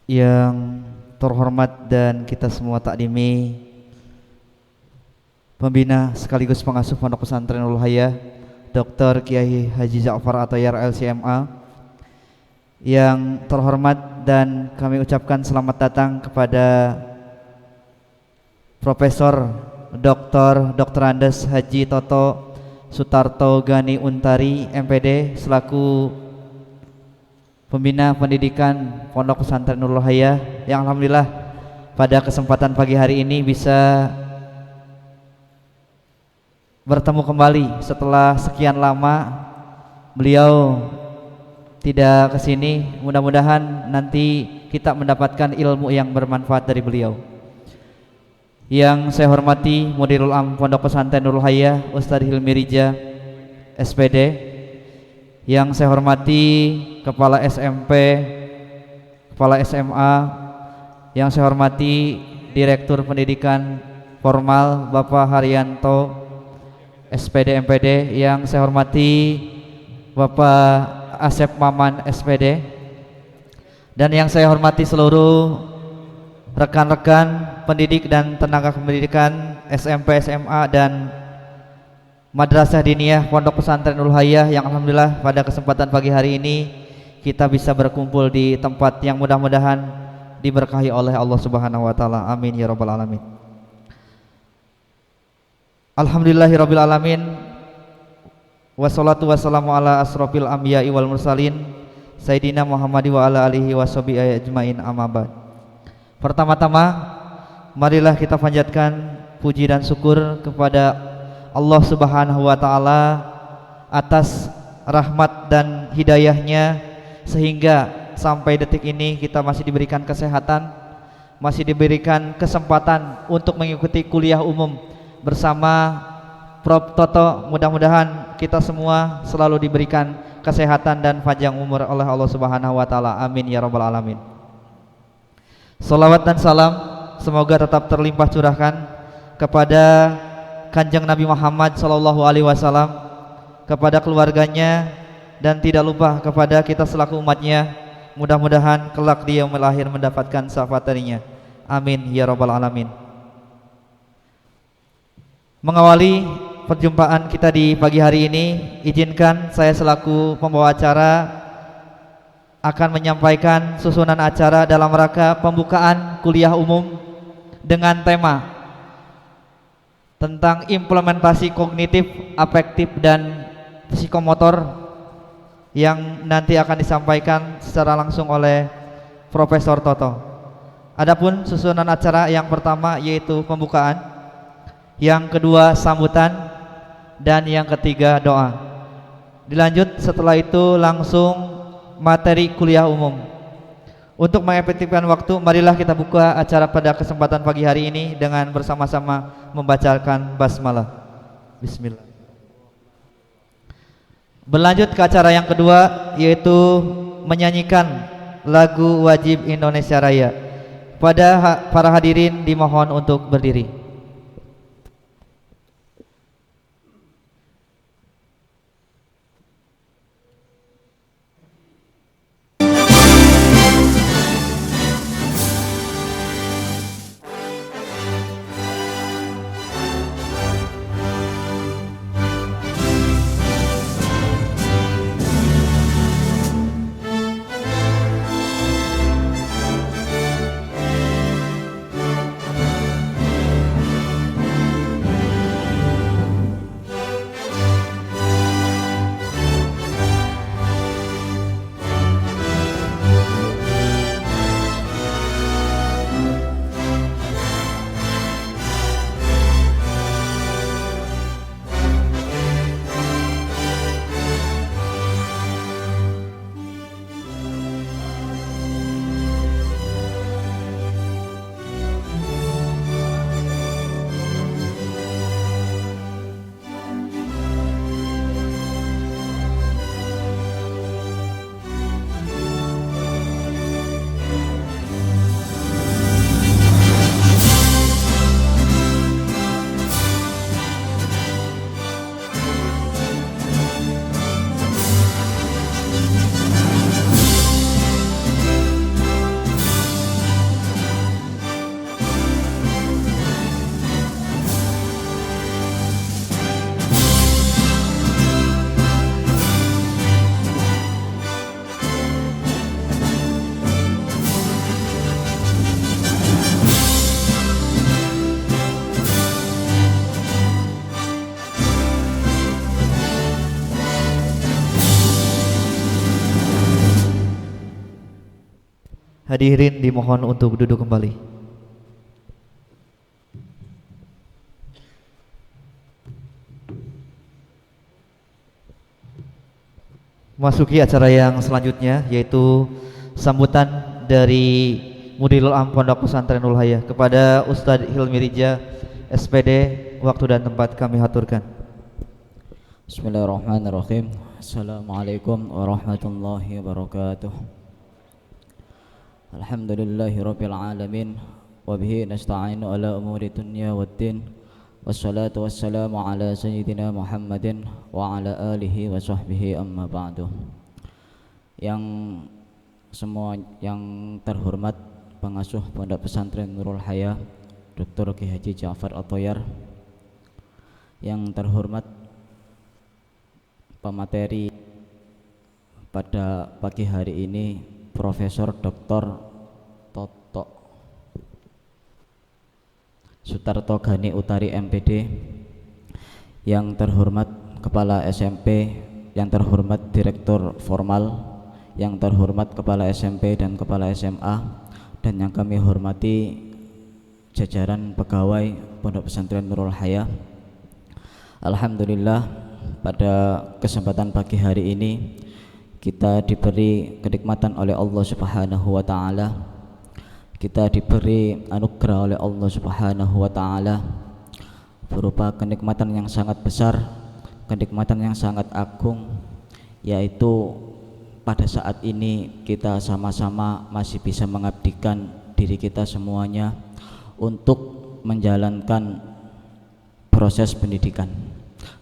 Yang terhormat dan kita semua takdimi pembina sekaligus pengasuh Pondok Pesantren Nurul Hayah Dr. Kiai Haji Ja'far Atayar LCMA. Yang terhormat dan kami ucapkan selamat datang kepada Profesor Dr. Andes Haji Toto Sutarto Gani Untari MPD selaku Pembina Pendidikan Pondok Pesantren Nurul Hayah, yang alhamdulillah pada kesempatan pagi hari ini bisa bertemu kembali setelah sekian lama beliau tidak kesini. Mudah-mudahan nanti kita mendapatkan ilmu yang bermanfaat dari beliau. Yang saya hormati Mudirul Am Pondok Pesantren Nurul Hayah Ustadz Hilmi Rija SPD. Yang saya hormati Kepala SMP, Kepala SMA. Yang saya hormati Direktur Pendidikan Formal Bapak Haryanto SPD MPD. Yang saya hormati Bapak Asep Maman SPD. Dan yang saya hormati seluruh rekan-rekan pendidik dan tenaga pendidikan SMP, SMA dan Madrasah Diniyah Pondok Pesantren Nurul Hayah, yang alhamdulillah pada kesempatan pagi hari ini kita bisa berkumpul di tempat yang mudah-mudahan diberkahi oleh Allah Subhanahu wa taala. Amin ya rabbal alamin. Alhamdulillahirabbil alamin. Wassalatu wassalamu ala asrofil anbiya'i wal mursalin Sayyidina Muhammad wa ala alihi washabihi ajmain, amma ba'd. Pertama-tama marilah kita panjatkan puji dan syukur kepada Allah Subhanahu wa taala atas rahmat dan hidayahnya sehingga sampai detik ini kita masih diberikan kesehatan, masih diberikan kesempatan untuk mengikuti kuliah umum bersama Prof Toto. Mudah-mudahan kita semua selalu diberikan kesehatan dan panjang umur oleh Allah Subhanahu wa taala. Amin ya rabbal alamin. Salawat dan salam semoga tetap terlimpah curahkan kepada Kanjeng Nabi Muhammad sallallahu alaihi wasallam, kepada keluarganya, dan tidak lupa kepada kita selaku umatnya. Mudah-mudahan kelak di yaumil akhir mendapatkan syafaat darinya. Amin ya rabbal alamin. Mengawali perjumpaan kita di pagi hari ini, izinkan saya selaku pembawa acara akan menyampaikan susunan acara dalam rangka pembukaan kuliah umum dengan tema tentang implementasi kognitif, afektif dan psikomotor, yang nanti akan disampaikan secara langsung oleh Profesor Toto. Adapun susunan acara yang pertama yaitu pembukaan, yang kedua sambutan, dan yang ketiga doa. Dilanjut setelah itu langsung materi kuliah umum. Untuk mengefektifkan waktu, marilah kita buka acara pada kesempatan pagi hari ini dengan bersama-sama membacakan basmalah. Bismillah. Berlanjut ke acara yang kedua yaitu menyanyikan lagu wajib Indonesia Raya. Pada para hadirin dimohon untuk berdiri. Hadirin dimohon untuk duduk kembali. Masuki acara yang selanjutnya, yaitu sambutan dari Mudirul Am Pondok Pesantren Nurul Hayah kepada Ustadz Hilmi Rija SPD. Waktu dan tempat kami haturkan. Bismillahirrahmanirrahim. Assalamualaikum warahmatullahi wabarakatuh. Alhamdulillahirabbil alamin wa bihi nasta'inu ala umuri dunya waddin. Wassalatu wassalamu ala sayyidina Muhammadin wa ala alihi wa sahbihi amma ba'du. Yang terhormat pengasuh Pondok Pesantren Nurul Hayah Dr. Ki Haji Ja'far At-Thoyar, yang terhormat pemateri pada pagi hari ini Profesor Dr. Toto Sutarto Gani Utari MPD, yang terhormat Kepala SMP, yang terhormat Direktur Formal, yang terhormat Kepala SMP dan Kepala SMA, dan yang kami hormati jajaran pegawai Pondok Pesantren Nurul Hayah. Alhamdulillah, pada kesempatan pagi hari ini kita diberi kenikmatan oleh Allah Subhanahu wa taala. Kita diberi anugerah oleh Allah Subhanahu wa taala berupa kenikmatan yang sangat besar, kenikmatan yang sangat agung, yaitu pada saat ini kita sama-sama masih bisa mengabdikan diri kita semuanya untuk menjalankan proses pendidikan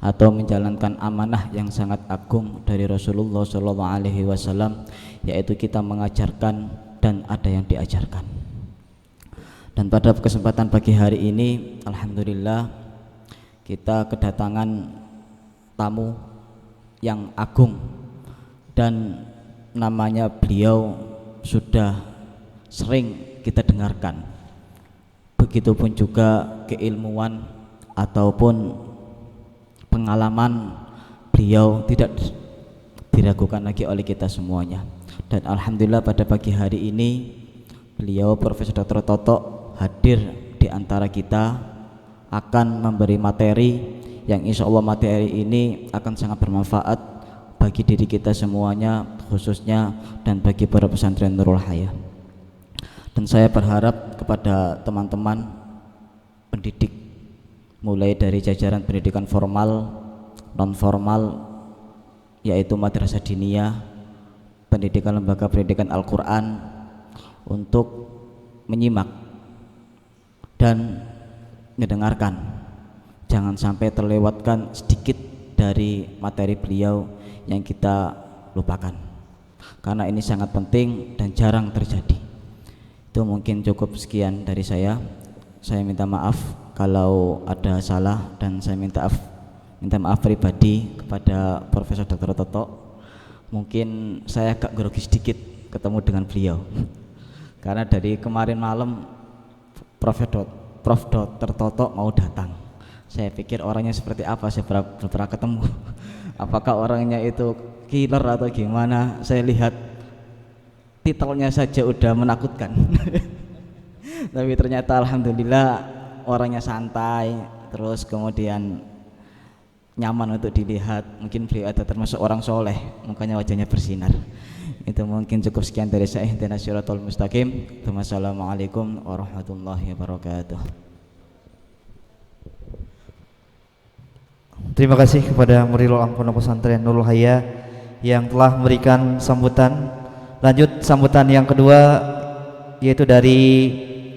atau menjalankan amanah yang sangat agung dari Rasulullah SAW, yaitu kita mengajarkan dan ada yang diajarkan. Dan pada kesempatan pagi hari ini, alhamdulillah, kita kedatangan tamu yang agung, dan namanya beliau sudah sering kita dengarkan. Begitupun juga keilmuan ataupun pengalaman beliau tidak diragukan lagi oleh kita semuanya. Dan alhamdulillah pada pagi hari ini beliau Profesor Dr. Toto hadir di antara kita, akan memberi materi yang insya Allah materi ini akan sangat bermanfaat bagi diri kita semuanya khususnya dan bagi para pesantren Nurul Hayah. Dan saya berharap kepada teman-teman pendidik mulai dari jajaran pendidikan formal, non formal, yaitu madrasah diniyah, pendidikan lembaga pendidikan Al-Quran, untuk menyimak dan mendengarkan, jangan sampai terlewatkan sedikit dari materi beliau yang kita lupakan, karena ini sangat penting dan jarang terjadi. Itu mungkin cukup sekian dari saya. Saya minta maaf kalau ada salah, dan saya minta maaf pribadi kepada Profesor Dr. Toto. Mungkin saya agak grogi sedikit ketemu dengan beliau karena dari kemarin malam Prof. Dr. Toto mau datang. Saya pikir orangnya seperti apa, saya belum pernah ketemu. Apakah orangnya itu killer atau gimana? Saya lihat titelnya saja udah menakutkan. Tapi ternyata alhamdulillah orangnya santai, terus kemudian nyaman untuk dilihat. Mungkin beliau ada termasuk orang soleh, mukanya wajahnya bersinar. Itu mungkin cukup sekian dari saya. Ihdinas siratal mustaqim. Wassalamualaikum warahmatullahi wabarakatuh. Terima kasih kepada Muridul Am Pondok Pesantren Nurul Hayah yang telah memberikan sambutan. Lanjut sambutan yang kedua, yaitu dari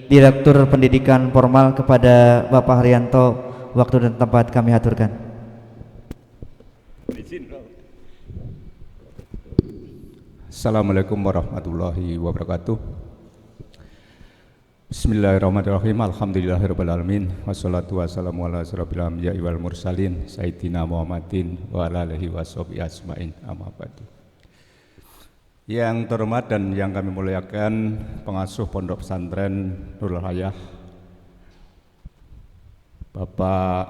Direktur Pendidikan Formal kepada Bapak Haryanto. Waktu dan tempat kami haturkan. Assalamualaikum warahmatullahi wabarakatuh. Bismillahirrahmanirrahim. Alhamdulillahirabbil alamin. Wassalatu wassalamu ala asyrofil anbiya'i wal mursalin sayyidina Muhammadin wa ala alihi washabihi ajmain. Amma ba'du. Yang terhormat dan yang kami muliakan pengasuh Pondok Pesantren Nurul Hayah, Bapak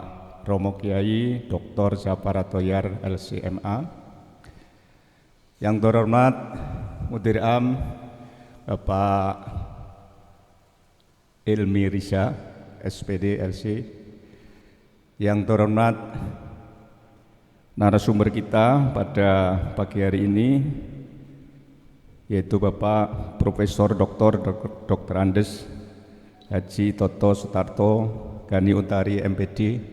Romo Kiai Dr. Ja'far At-Thoyar LCMA, yang terhormat Mudir Am Bapak Ilmi Risha, SPD LC, yang terhormat narasumber kita pada pagi hari ini, yaitu Bapak Profesor Dr. Andes Haji Toto Sutarto Gani Utari MPD.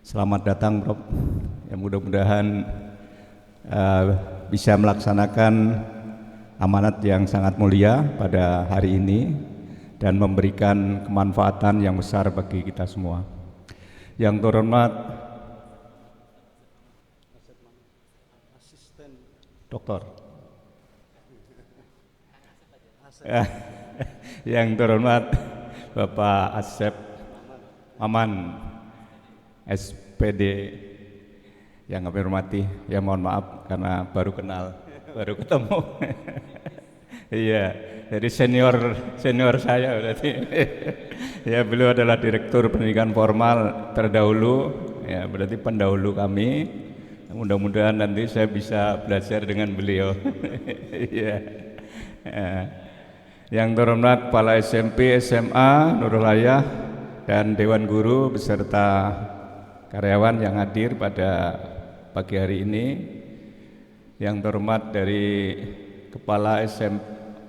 Selamat datang, Prof. Ya, mudah-mudahan bisa melaksanakan amanat yang sangat mulia pada hari ini dan memberikan kemanfaatan yang besar bagi kita semua. Yang terhormat Doktor, yang terhormat Bapak Asep Maman SPD, yang kami hormati, ya mohon maaf karena baru kenal, baru ketemu. Iya, jadi senior saya berarti. Ya, beliau adalah Direktur Pendidikan Formal terdahulu, ya berarti pendahulu kami. Mudah-mudahan nanti saya bisa belajar dengan beliau. Iya. Yang terhormat Kepala SMP SMA Nurul Hayah dan Dewan Guru beserta karyawan yang hadir pada pagi hari ini, yang terhormat dari Kepala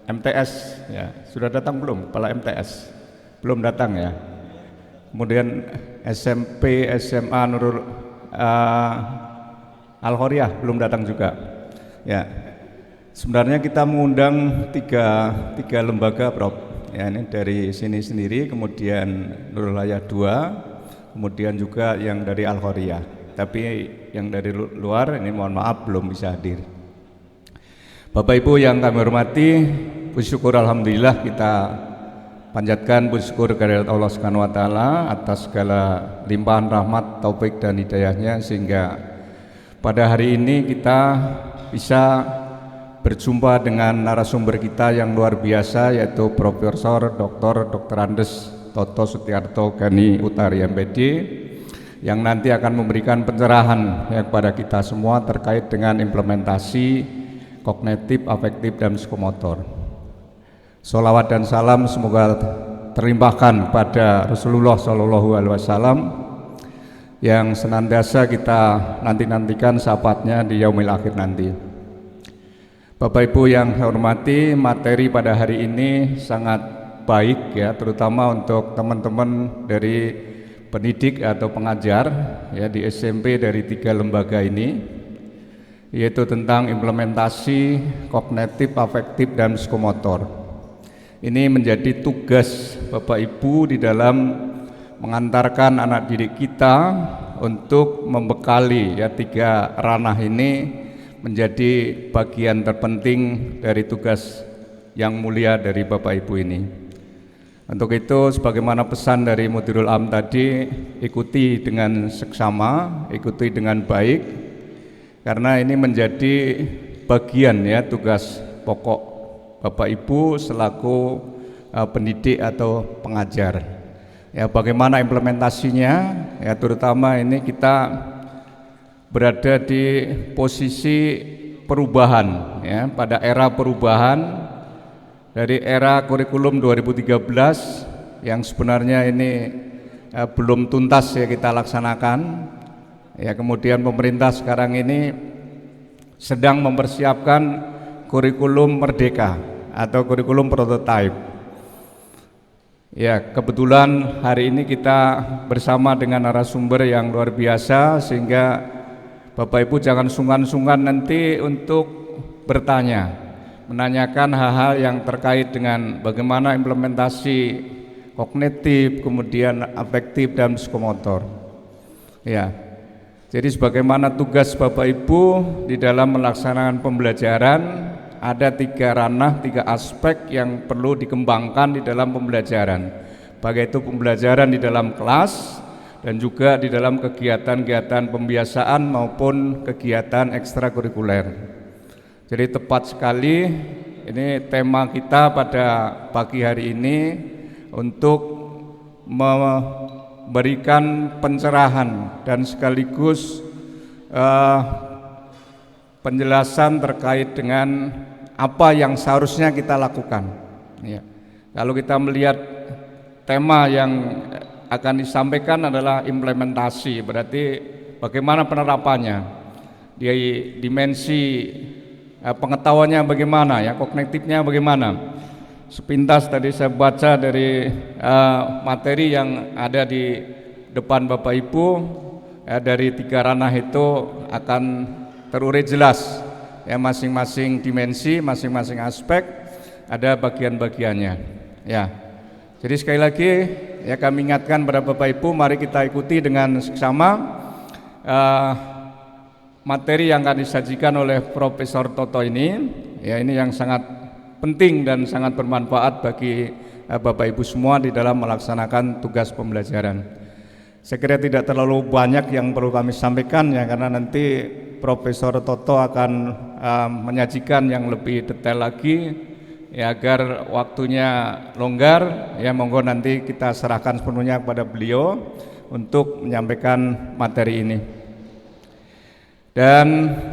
MTS, ya sudah datang belum? Kepala MTS belum datang ya. Kemudian SMP SMA Nurul Al-Khoriyah belum datang juga. Ya, sebenarnya kita mengundang tiga lembaga, Prof. Ya, ini dari sini sendiri, kemudian Nurul Hayah 2. Kemudian juga yang dari Al-Khoriyah, tapi yang dari luar ini mohon maaf belum bisa hadir. Bapak Ibu yang kami hormati, puji syukur alhamdulillah kita panjatkan puji syukur kehadirat Allah Subhanahu wa taala atas segala limpahan rahmat, taufik dan hidayahnya, sehingga pada hari ini kita bisa berjumpa dengan narasumber kita yang luar biasa, yaitu Profesor Dr. Andes Toto Sutarto Gani Utari MPD, yang nanti akan memberikan pencerahan ya kepada kita semua terkait dengan implementasi kognitif, afektif, dan psikomotor. Sholawat dan salam semoga terlimpahkan pada Rasulullah Shallallahu Alaihi Wasallam yang senantiasa kita nantikan syafaatnya di yaumil akhir nanti. Bapak Ibu yang saya hormati, materi pada hari ini sangat baik ya, terutama untuk teman-teman dari pendidik atau pengajar ya di SMP dari 3 lembaga ini, yaitu tentang implementasi kognitif, afektif, dan psikomotor. Ini menjadi tugas Bapak Ibu di dalam mengantarkan anak didik kita untuk membekali ya 3 ranah ini menjadi bagian terpenting dari tugas yang mulia dari Bapak Ibu ini. Untuk itu, sebagaimana pesan dari Mudirul Am tadi, ikuti dengan seksama, ikuti dengan baik, karena ini menjadi bagian ya tugas pokok Bapak Ibu selaku pendidik atau pengajar. Ya, bagaimana implementasinya? Ya, terutama ini kita berada di posisi perubahan, ya, pada era perubahan. Dari era kurikulum 2013 yang sebenarnya ini belum tuntas ya kita laksanakan. Ya, kemudian pemerintah sekarang ini sedang mempersiapkan kurikulum merdeka atau kurikulum prototipe. Ya, kebetulan hari ini kita bersama dengan narasumber yang luar biasa, sehingga Bapak Ibu jangan sungkan-sungkan nanti untuk bertanya, menanyakan hal-hal yang terkait dengan bagaimana implementasi kognitif, kemudian afektif, dan psikomotor. Ya, jadi sebagaimana tugas Bapak Ibu di dalam melaksanakan pembelajaran, ada 3 ranah, 3 aspek yang perlu dikembangkan di dalam pembelajaran. Baik itu pembelajaran di dalam kelas dan juga di dalam kegiatan-kegiatan pembiasaan maupun kegiatan ekstrakurikuler. Jadi tepat sekali ini tema kita pada pagi hari ini untuk memberikan pencerahan dan sekaligus penjelasan terkait dengan apa yang seharusnya kita lakukan. Ya. Kalau kita melihat tema yang akan disampaikan adalah implementasi, berarti bagaimana penerapannya, di dimensi pengetahuannya bagaimana, ya kognitifnya bagaimana. Sepintas tadi saya baca dari materi yang ada di depan Bapak Ibu, dari 3 ranah itu akan terurai jelas, ya masing-masing dimensi, masing-masing aspek ada bagian-bagiannya. Ya, jadi sekali lagi ya kami ingatkan pada Bapak Ibu, mari kita ikuti dengan seksama materi yang akan disajikan oleh Profesor Toto ini. Ya, ini yang sangat penting dan sangat bermanfaat bagi Bapak Ibu semua di dalam melaksanakan tugas pembelajaran. Saya kira tidak terlalu banyak yang perlu kami sampaikan ya, karena nanti Profesor Toto akan menyajikan yang lebih detail lagi ya, agar waktunya longgar ya, monggo nanti kita serahkan sepenuhnya kepada beliau untuk menyampaikan materi ini. Dan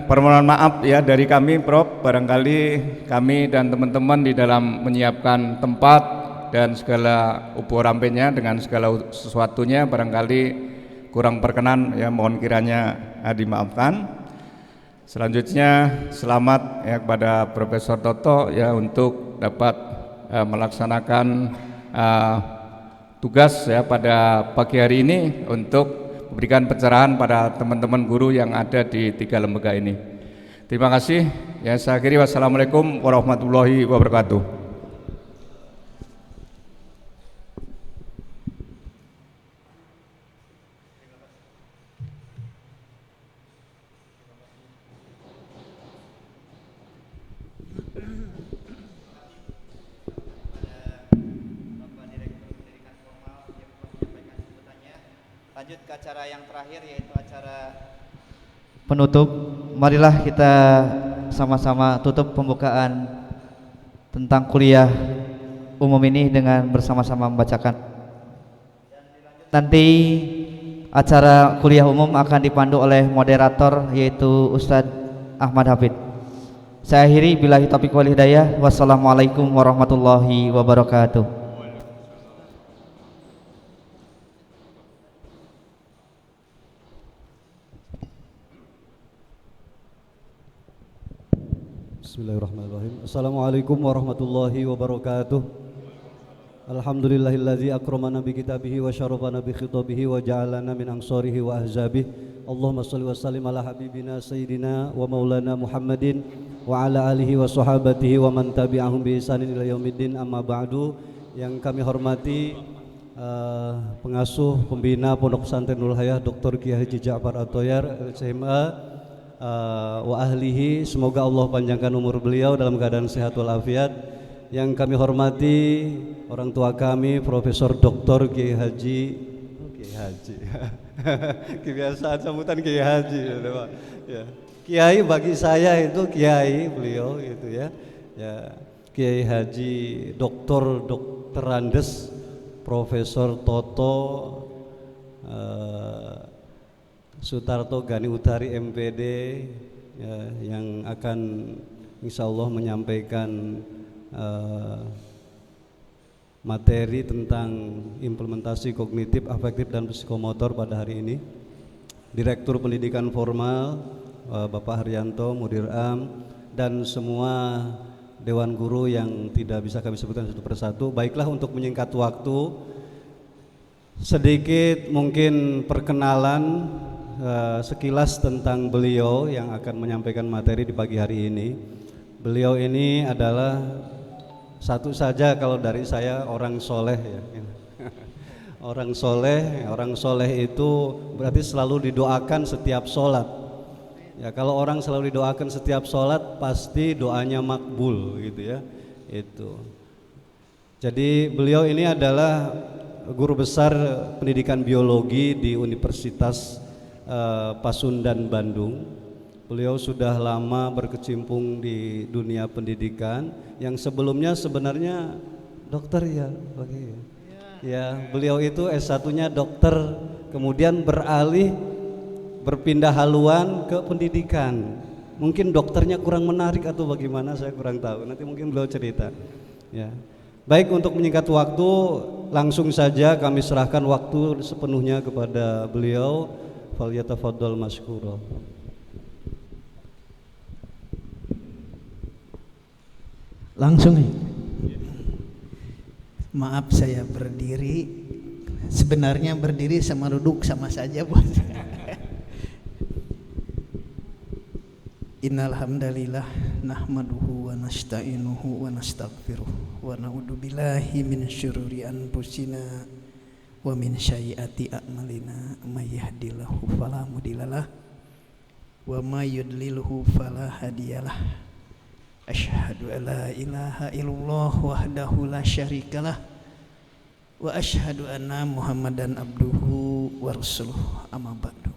permohonan maaf ya dari kami Prof, barangkali kami dan teman-teman di dalam menyiapkan tempat dan segala upo rampenya dengan segala sesuatunya barangkali kurang berkenan ya, mohon kiranya dimaafkan. Selanjutnya selamat ya kepada Profesor Toto ya untuk dapat melaksanakan tugas ya pada pagi hari ini untuk memberikan pencerahan pada teman-teman guru yang ada di 3 lembaga ini. Terima kasih. Ya, saya akhiri. Wassalamualaikum warahmatullahi wabarakatuh. Lanjut ke acara yang terakhir, yaitu acara penutup. Marilah kita sama-sama tutup pembukaan tentang kuliah umum ini dengan bersama-sama membacakan. Nanti acara kuliah umum akan dipandu oleh moderator, yaitu Ustadz Ahmad Hafid. Saya akhiri, billahi taufiq wal hidayah. Wassalamualaikum warahmatullahi wabarakatuh. Bismillahirrahmanirrahim. Assalamualaikum warahmatullahi wabarakatuh. Alhamdulillahilladzi akramana bi kitabihi wa syarafana bi khitabihi wa ja'alana min ansarihi wa ahzabihi. Allahumma shalli wa sallim ala habibina sayyidina wa maulana Muhammadin wa ala alihi wa sahabatihi wa man tabi'ahum bi ihsanin ila yaumiddin, amma ba'du. Yang kami hormati pengasuh pembina Pondok Pesantren Nurul Hayah Dr. Kiai Haji Ja'far At-Thoyar LCMA wa ahlihi, semoga Allah panjangkan umur beliau dalam keadaan sehat walafiat. Yang kami hormati orang tua kami Profesor Dr. Kiai Haji kebiasaan sambutan Kiai Haji ya. Kiai bagi saya itu kiai beliau gitu ya. Ya, Kiai Haji Dr. Andes Profesor Toto Sutarto Gani Utari MPD ya, yang akan insya Allah menyampaikan materi tentang implementasi kognitif, afektif, dan psikomotor pada hari ini. Direktur Pendidikan Formal Bapak Haryanto, Mudir Am, dan semua Dewan Guru yang tidak bisa kami sebutkan satu persatu. Baiklah, untuk menyingkat waktu, sedikit mungkin perkenalan sekilas tentang beliau yang akan menyampaikan materi di pagi hari ini. Beliau ini adalah satu saja kalau dari saya orang soleh ya. Orang soleh itu berarti selalu didoakan setiap sholat. Ya, kalau orang selalu didoakan setiap sholat pasti doanya makbul gitu ya. Itu. Jadi beliau ini adalah guru besar pendidikan biologi di Universitas Pasundan Bandung. Beliau sudah lama berkecimpung di dunia pendidikan, yang sebelumnya sebenarnya dokter ya, ya beliau itu S1-nya dokter, kemudian beralih berpindah haluan ke pendidikan Mungkin dokternya kurang menarik atau bagaimana, saya kurang tahu. Nanti mungkin beliau cerita. Ya. Baik, untuk menyingkat waktu, langsung saja kami serahkan waktu sepenuhnya kepada beliau. Falyatafaddal masykura. Langsung ya. Maaf saya berdiri. Sebenarnya berdiri sama duduk sama saja, Bos. Innal hamdalillah nahmaduhu wa nasta'inuhu wa nastaghfiruh wa na'udzu billahi min syururi anfusina wa min sayyiati a'malina may yahdihillahu fala mudhillalah wa may yudlilhu fala hadiyalah. Asyhadu an la ilaha illallah wahdahu la syarikalah wa asyhadu anna Muhammadan abduhu wa rasuluh, amma ba'du.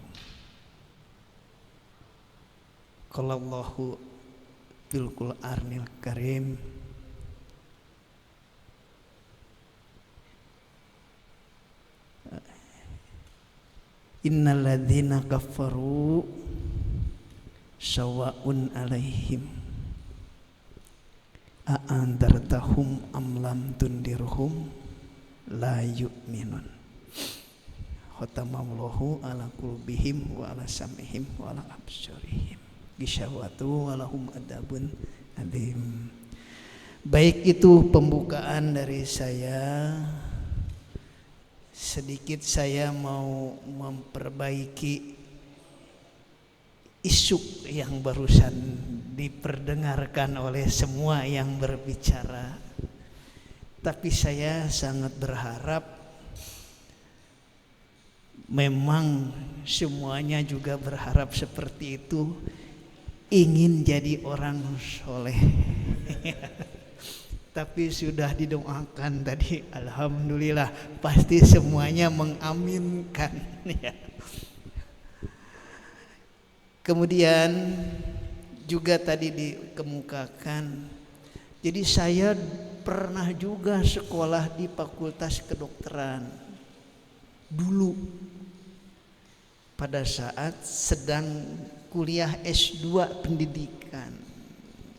Qala Allahu fil Qur'anil Karim, innal ladzina kafaru sawa'un alaihim a'andartahum am lam tundirhum la yu'minun. Khatamallahu ala qulubihim wa ala sam'ihim wa ala absarihim gisawatu wa lahum adabun adzim. Baik, itu pembukaan dari saya. Sedikit saya mau memperbaiki isu yang barusan diperdengarkan oleh semua yang berbicara. Tapi saya sangat berharap memang semuanya juga berharap seperti itu, ingin jadi orang soleh. Tapi sudah didoakan tadi, alhamdulillah, pasti semuanya mengaminkan. Kemudian juga tadi dikemukakan, jadi saya pernah juga sekolah di Fakultas Kedokteran dulu pada saat sedang kuliah S2 pendidikan,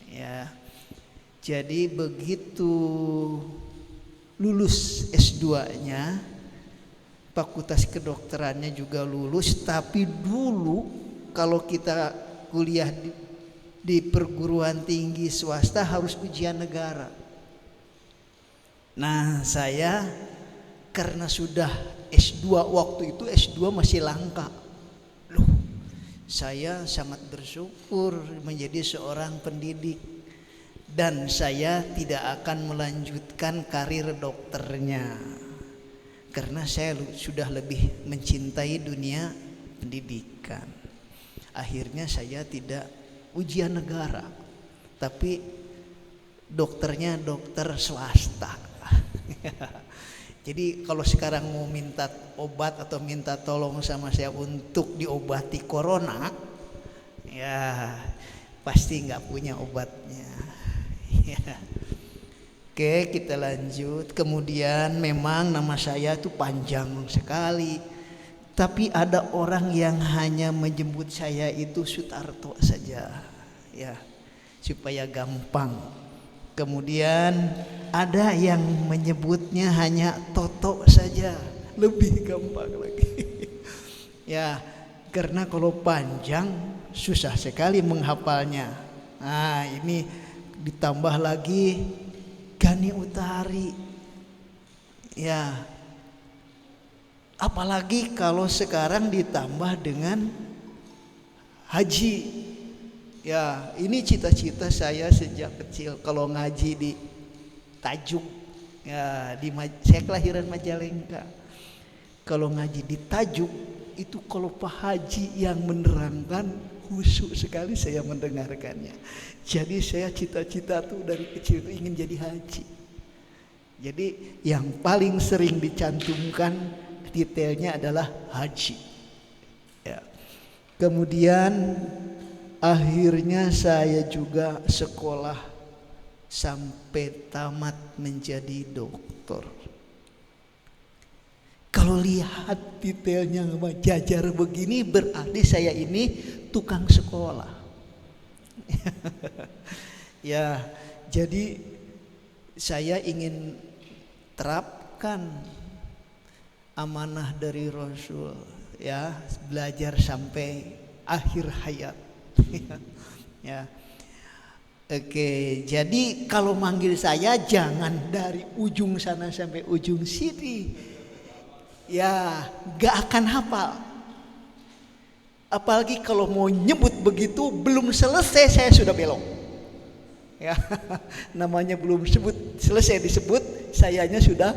ya. Jadi begitu lulus S2-nya, Fakultas Kedokterannya juga lulus. Tapi dulu kalau kita kuliah di perguruan tinggi swasta harus ujian negara. Nah, saya karena sudah S2, waktu itu S2 masih langka. Loh, saya sangat bersyukur menjadi seorang pendidik, dan saya tidak akan melanjutkan karir dokternya karena saya sudah lebih mencintai dunia pendidikan. Akhirnya saya tidak ujian negara, tapi dokternya dokter swasta. Jadi kalau sekarang mau minta obat atau minta tolong sama saya untuk diobati corona, ya pasti nggak punya obatnya. Ya. Oke, kita lanjut. Kemudian memang nama saya itu panjang sekali, tapi ada orang yang hanya menyebut saya itu Sutarto saja, ya, supaya gampang. Kemudian ada yang menyebutnya hanya Toto saja, lebih gampang lagi. Ya, karena kalau panjang susah sekali menghafalnya. Nah, ini ditambah lagi Gani Utari, ya, apalagi kalau sekarang ditambah dengan Haji. Ya, ini cita-cita saya sejak kecil kalau ngaji di Tajuk. Ya, saya kelahiran Majalengka. Kalau ngaji di Tajuk itu, kalau Pak Haji yang menerangkan, khusyuk sekali saya mendengarkannya. Jadi saya cita-cita tuh dari kecil itu ingin jadi haji. Jadi yang paling sering dicantumkan detailnya adalah haji. Ya. Kemudian akhirnya saya juga sekolah sampai tamat menjadi dokter. Kalau lihat detailnya jajar begini, berarti saya ini tukang sekolah. Ya, jadi saya ingin terapkan amanah dari Rasul, ya, belajar sampai akhir hayat. Ya. Oke, jadi kalau manggil saya jangan dari ujung sana sampai ujung sini. Ya, gak akan hafal. Apalagi kalau mau nyebut begitu belum selesai saya sudah belok. Ya, namanya belum selesai disebut, sayanya sudah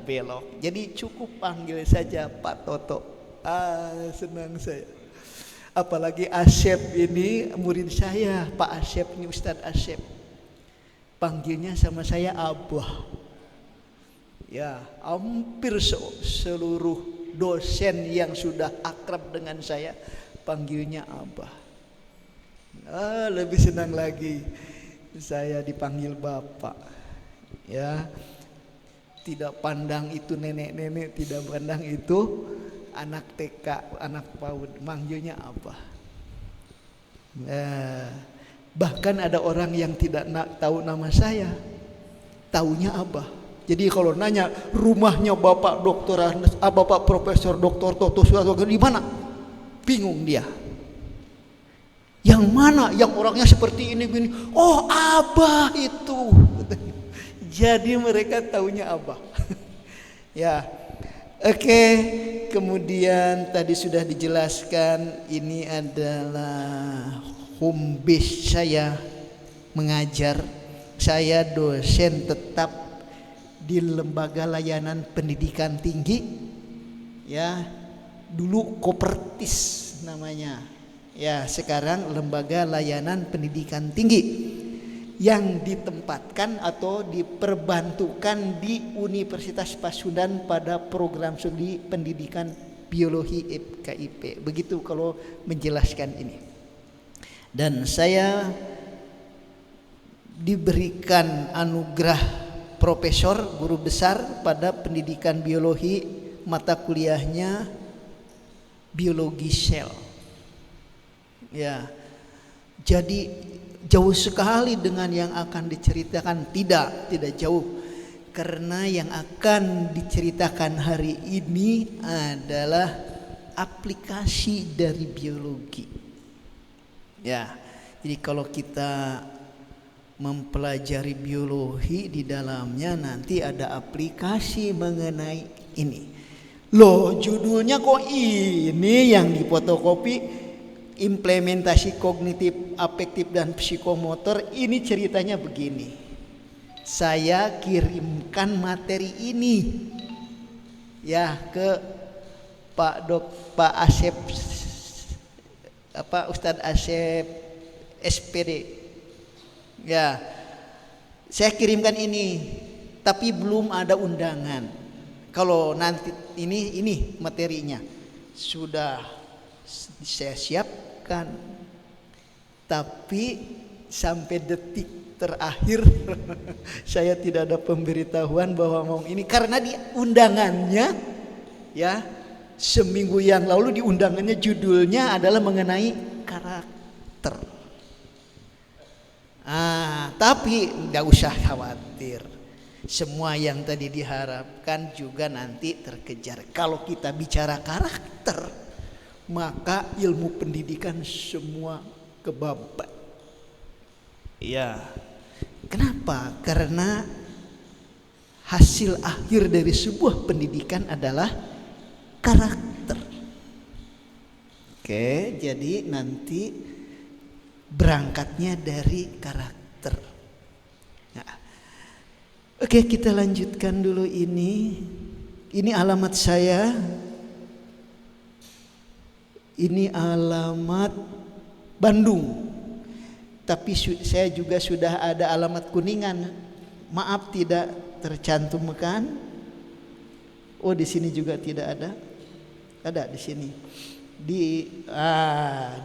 belok. Jadi cukup panggil saja Pak Toto. Senang saya. Apalagi Asep ini murid saya, Pak Asep ini, Ustadz Asep. Panggilnya sama saya Abah. Ya, hampir seluruh dosen yang sudah akrab dengan saya panggilnya Abah. Lebih senang lagi saya dipanggil Bapak. Ya, tidak pandang itu nenek-nenek, tidak pandang itu anak TK, anak PAUD, manggilnya Abah. Bahkan ada orang yang tidak tahu nama saya, taunya Abah. Jadi kalau nanya rumahnya Bapak Doktor, Bapak Profesor Doktor Toto Suharto di mana? Bingung dia. Yang mana? Yang orangnya seperti ini gini. Oh, Abah itu. Jadi mereka taunya Abah. Ya. Oke, kemudian tadi sudah dijelaskan ini adalah home base saya mengajar. Saya dosen tetap di Lembaga Layanan Pendidikan Tinggi. Ya, dulu Kopertis namanya. Ya, sekarang Lembaga Layanan Pendidikan Tinggi yang ditempatkan atau diperbantukan di Universitas Pasundan pada program studi pendidikan biologi FKIP. Begitu kalau menjelaskan ini. Dan saya diberikan anugerah profesor guru besar pada pendidikan biologi, mata kuliahnya biologi sel. Ya. Jadi jauh sekali dengan yang akan diceritakan, tidak jauh, karena yang akan diceritakan hari ini adalah aplikasi dari biologi. Ya, jadi kalau kita mempelajari biologi, di dalamnya nanti ada aplikasi mengenai ini. Loh, judulnya kok ini yang difotokopi? Implementasi kognitif, afektif dan psikomotor. Ini ceritanya begini. Saya kirimkan materi ini ya ke Pak Asep, Ustadz Asep SPD. Ya, saya kirimkan ini, tapi belum ada undangan. Kalau nanti ini materinya sudah saya siapkan, tapi sampai detik terakhir saya tidak ada pemberitahuan bahwa mau ini, karena di undangannya ya seminggu yang lalu di undangannya judulnya adalah mengenai karakter. Tapi tidak usah khawatir, semua yang tadi diharapkan juga nanti terkejar. Kalau kita bicara karakter, maka ilmu pendidikan semua kebabat. Ya, kenapa? Karena hasil akhir dari sebuah pendidikan adalah karakter. Oke, jadi nanti berangkatnya dari karakter. Nah, oke, kita lanjutkan dulu ini. Ini alamat saya. Ini alamat Bandung. Tapi saya juga sudah ada alamat Kuningan. Maaf tidak tercantumkan. Oh, di sini juga tidak ada. Ada di sini.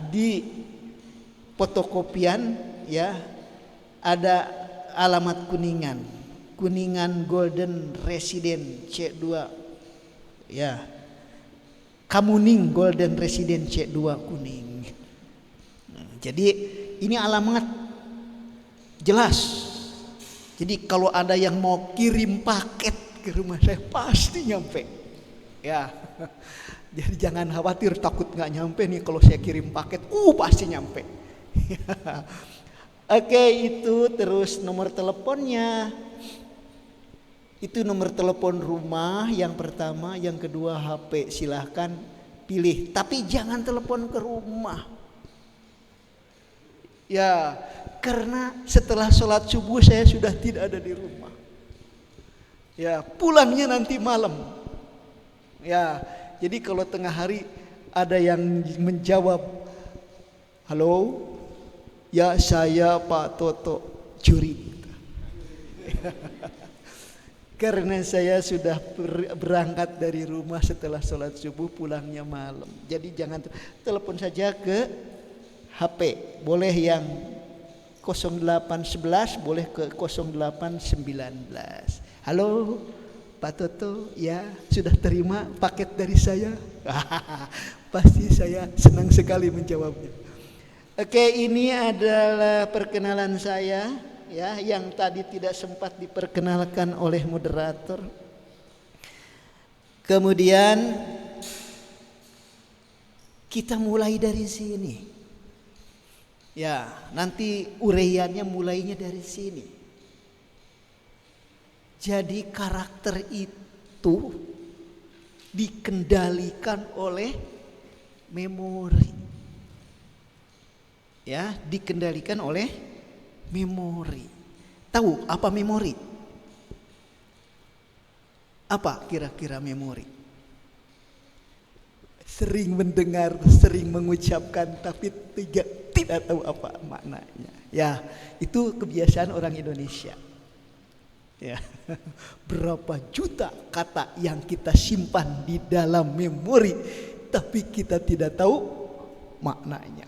Di fotokopian ya ada alamat Kuningan. Kuningan Golden Resident C2. Ya. Kamuning Golden Resident C2 Kuning. Jadi ini alamat jelas. Jadi kalau ada yang mau kirim paket ke rumah saya pasti nyampe. Ya. Jadi jangan khawatir takut nggak nyampe nih kalau saya kirim paket. Pasti nyampe. Oke, itu terus nomor teleponnya. Itu nomor telepon rumah yang pertama, yang kedua HP, silahkan pilih. Tapi jangan telepon ke rumah. Ya, karena setelah sholat subuh saya sudah tidak ada di rumah. Ya, pulangnya nanti malam. Ya, jadi kalau tengah hari ada yang menjawab, halo, ya saya Pak Toto curi. Karena saya sudah berangkat dari rumah setelah sholat subuh, pulangnya malam. Jadi jangan telepon saja ke HP. Boleh yang 0811, boleh ke 0819. Halo Pak Toto, ya sudah terima paket dari saya? Pasti saya senang sekali menjawabnya. Oke, ini adalah perkenalan saya, ya, yang tadi tidak sempat diperkenalkan oleh moderator. Kemudian kita mulai dari sini. Ya, nanti uraiannya mulainya dari sini. Jadi karakter itu dikendalikan oleh memori. Ya, dikendalikan oleh memori. Tahu apa memori? Apa kira-kira memori? Sering mendengar, sering mengucapkan, tapi tidak tahu apa maknanya. Ya, itu kebiasaan orang Indonesia. Ya, berapa juta kata yang kita simpan di dalam memori, tapi kita tidak tahu maknanya.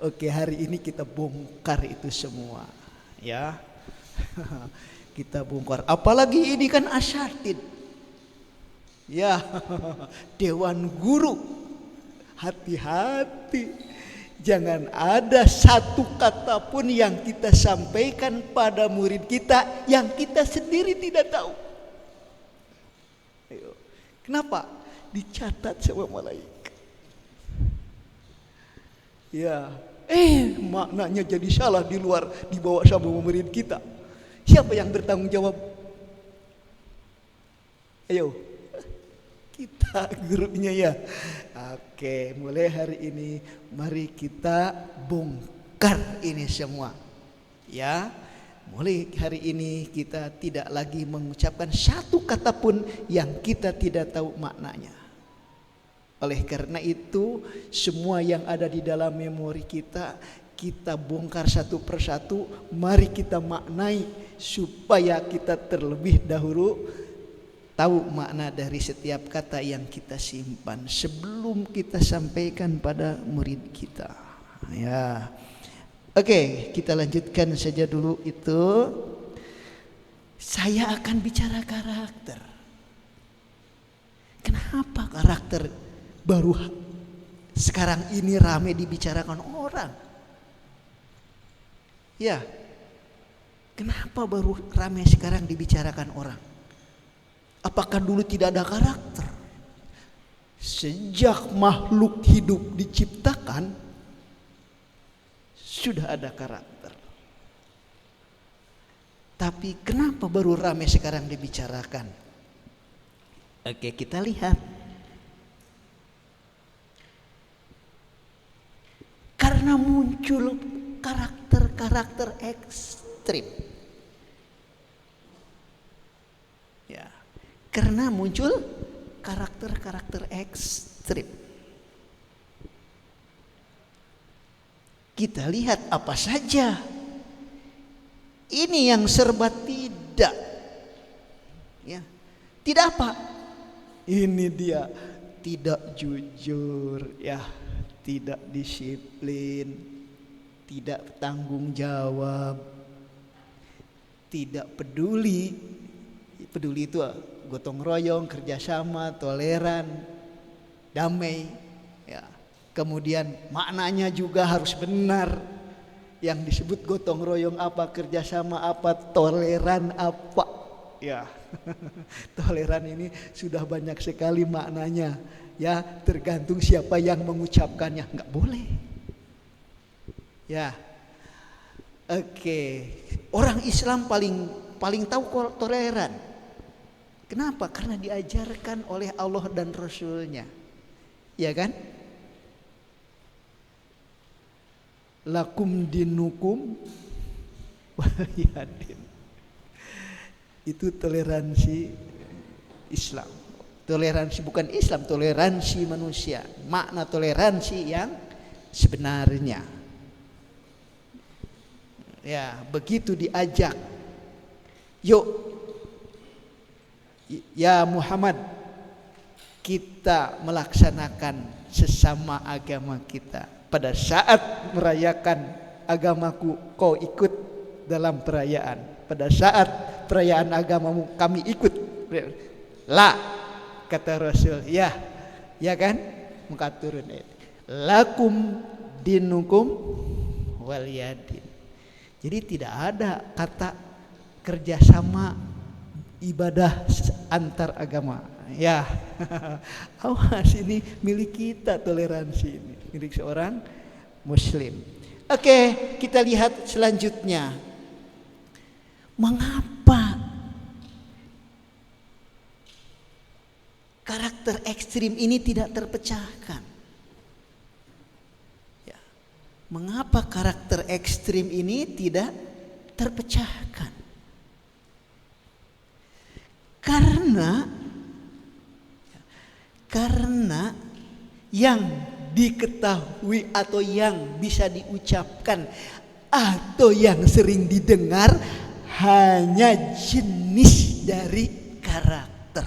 Oke, hari ini kita bongkar itu semua, ya. Kita bongkar. Apalagi ini kan asyatid, ya, dewan guru. Hati-hati. Jangan ada satu kata pun yang kita sampaikan pada murid kita yang kita sendiri tidak tahu. Ayo. Kenapa? Dicatat sama malaikat. Ya, maknanya jadi salah di luar, dibawa sama murid kita. Siapa yang bertanggung jawab? Ayo. Kita gurunya ya. Oke, mulai hari ini mari kita bongkar ini semua. Ya, mulai hari ini kita tidak lagi mengucapkan satu kata pun yang kita tidak tahu maknanya. Oleh karena itu, semua yang ada di dalam memori kita, kita bongkar satu persatu. Mari kita maknai supaya kita terlebih dahulu tahu makna dari setiap kata yang kita simpan sebelum kita sampaikan pada murid kita. Ya, oke, kita lanjutkan saja dulu itu. Saya akan bicara karakter. Kenapa karakter baru sekarang ini ramai dibicarakan orang? Ya, kenapa baru ramai sekarang dibicarakan orang? Apakah dulu tidak ada karakter? Sejak makhluk hidup diciptakan sudah ada karakter. Tapi kenapa baru ramai sekarang dibicarakan? Oke, kita lihat. Karena muncul karakter-karakter ekstrim. Ya. Karena muncul karakter-karakter ekstrim. Kita lihat apa saja. Ini yang serba tidak. Ya. Tidak apa? Ini dia tidak jujur, ya, tidak disiplin, tidak tanggung jawab, tidak peduli. Peduli itu gotong royong, kerjasama, toleran, damai, ya. Kemudian maknanya juga harus benar. Yang disebut gotong royong apa, kerjasama apa, toleran apa. Ya, toleran ini sudah banyak sekali maknanya. Ya, tergantung siapa yang mengucapkannya. Nggak boleh. Ya, oke. Orang Islam paling tahu toleran. Kenapa? Karena diajarkan oleh Allah dan Rasulnya. Ya kan? Lakum dinukum waliyadin. Itu toleransi Islam. Toleransi bukan Islam, toleransi manusia. Makna toleransi yang sebenarnya. Ya, begitu diajak. Yuk, ya Muhammad, kita melaksanakan sesama agama kita. Pada saat merayakan agamaku, kau ikut dalam perayaan. Pada saat perayaan agamamu, kami ikut. La, kata Rasul, ya kan? Muka turun. Lakum dinukum waliyadin. Jadi tidak ada kata kerjasama ibadah antar agama. Ya, awas, ini milik kita, toleransi ini milik seorang Muslim. Oke, kita lihat selanjutnya. Mengapa karakter ekstrim ini tidak terpecahkan? Ya, mengapa karakter ekstrim ini tidak terpecahkan? Karena yang diketahui atau yang bisa diucapkan atau yang sering didengar hanya jenis dari karakter.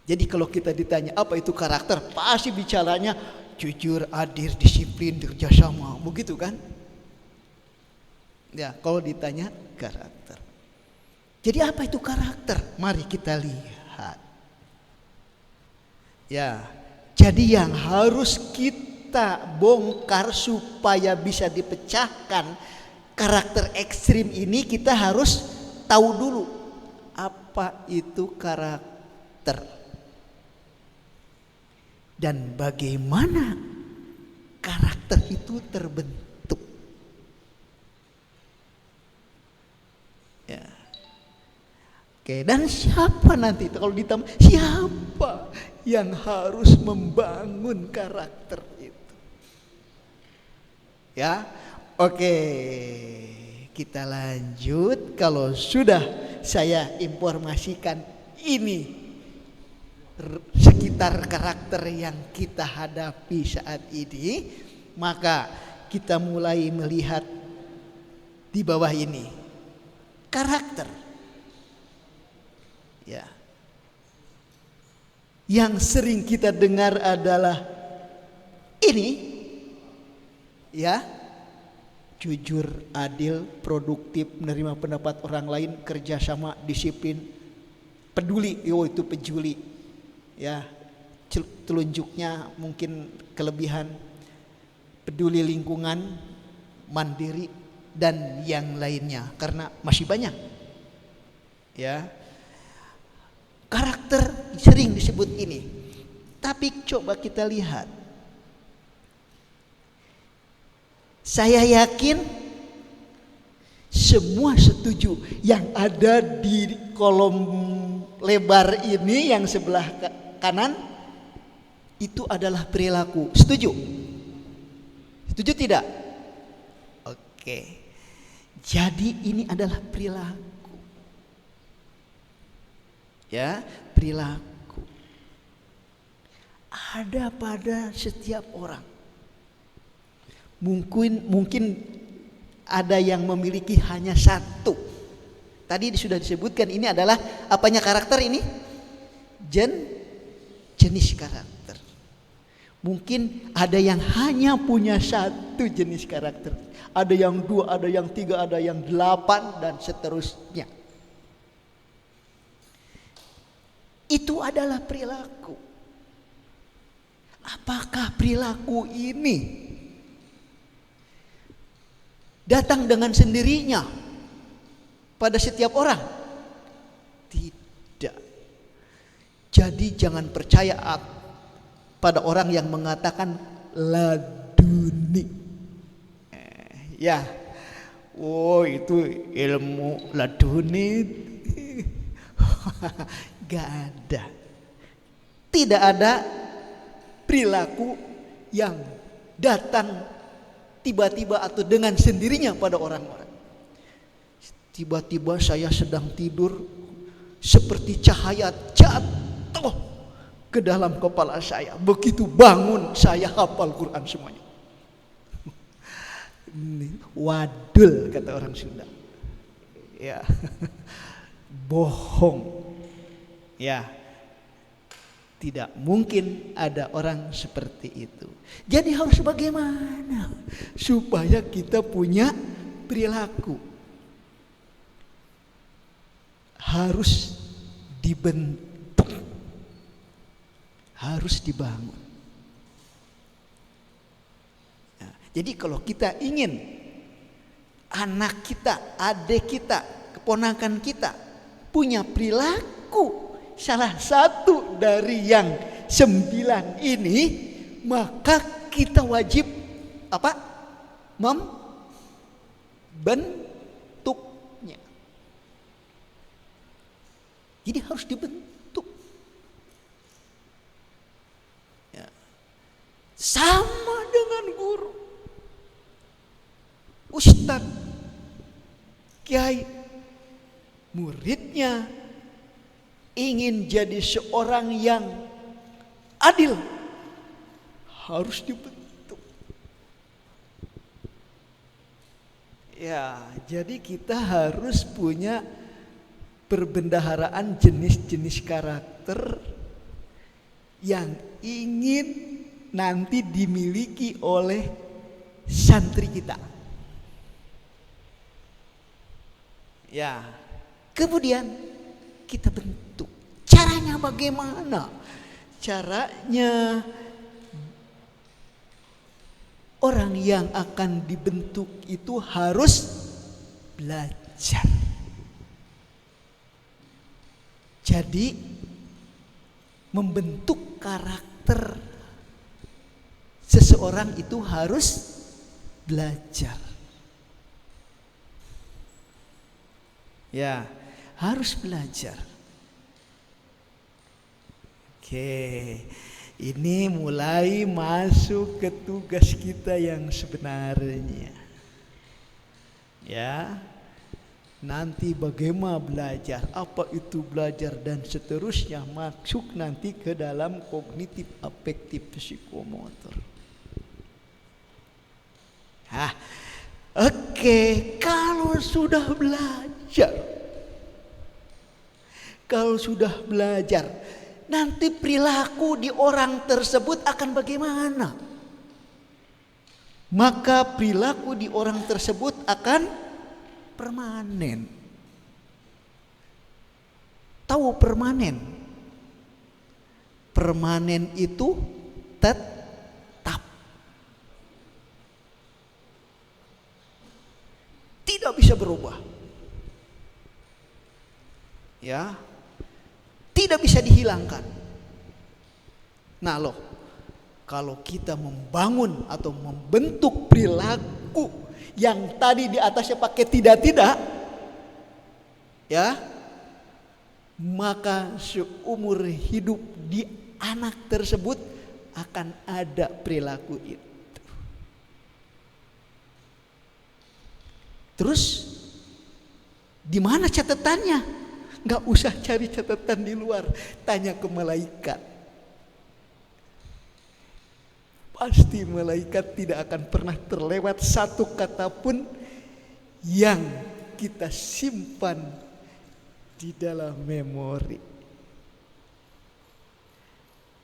Jadi kalau kita ditanya apa itu karakter, pasti bicaranya jujur, adil, disiplin, kerjasama, begitu kan? Ya, kalau ditanya karakter. Jadi apa itu karakter? Mari kita lihat. Ya, jadi yang harus kita bongkar supaya bisa dipecahkan karakter ekstrim ini, kita harus tahu dulu apa itu karakter dan bagaimana karakter itu terbentuk. Ya. Oke, dan siapa nanti kalau ditambah, siapa yang harus membangun karakter itu? Ya, oke, kita lanjut. Kalau sudah saya informasikan ini sekitar karakter yang kita hadapi saat ini, maka kita mulai melihat di bawah ini karakter. Ya. Yang sering kita dengar adalah ini, ya, jujur, adil, produktif, menerima pendapat orang lain, kerjasama, disiplin, peduli, itu peduli, ya, telunjuknya mungkin kelebihan, peduli lingkungan, mandiri, dan yang lainnya, karena masih banyak, ya. Karakter sering disebut ini. Tapi coba kita lihat. Saya yakin semua setuju yang ada di kolom lebar ini yang sebelah kanan itu adalah perilaku. Setuju? Setuju tidak? Oke. Jadi ini adalah perilaku. Ya, perilaku ada pada setiap orang. Mungkin ada yang memiliki hanya satu. Tadi sudah disebutkan ini adalah apanya karakter ini? Jenis karakter. Mungkin ada yang hanya punya satu jenis karakter. Ada yang 2, ada yang 3, ada yang 8 dan seterusnya. Itu adalah perilaku. Apakah perilaku ini datang dengan sendirinya pada setiap orang? Tidak. Jadi jangan percaya pada orang yang mengatakan laduni. Ya, oh itu ilmu laduni. Gak ada. Tidak ada perilaku yang datang tiba-tiba atau dengan sendirinya pada orang-orang. Tiba-tiba saya sedang tidur, seperti cahaya jatuh ke dalam kepala saya. Begitu bangun saya hafal Quran semuanya. Wadul kata orang Sunda. Ya. Bohong. Ya. Tidak mungkin ada orang seperti itu. Jadi harus bagaimana supaya kita punya perilaku? Harus dibentuk, harus dibangun. Nah, jadi kalau kita ingin anak kita, adik kita, keponakan kita punya perilaku salah satu dari yang 9 ini, maka kita wajib apa? Membentuknya. Jadi harus dibentuk. Ya. Sama dengan guru, ustadz, kiai, muridnya ingin jadi seorang yang adil, harus dibentuk. Ya, jadi kita harus punya perbendaharaan jenis-jenis karakter yang ingin nanti dimiliki oleh santri kita. Ya, kemudian kita bentuk. Caranya bagaimana? Caranya orang yang akan dibentuk itu harus belajar. Jadi membentuk karakter seseorang itu harus belajar. Ya, harus belajar. Oke, ini mulai masuk ke tugas kita yang sebenarnya. Ya, nanti bagaimana belajar, apa itu belajar dan seterusnya, masuk nanti ke dalam kognitif afektif psikomotor. Oke, kalau sudah belajar, nanti perilaku di orang tersebut akan bagaimana? Maka perilaku di orang tersebut akan permanen. Tahu permanen? Permanen itu tetap. Tidak bisa berubah. Ya. Tidak bisa dihilangkan. Nah loh, kalau kita membangun atau membentuk perilaku yang tadi di atasnya pakai tidak, ya, maka seumur hidup di anak tersebut akan ada perilaku itu. Terus di mana catatannya? Gak usah cari catatan di luar, tanya ke malaikat. Pasti malaikat tidak akan pernah terlewat satu kata pun yang kita simpan di dalam memori.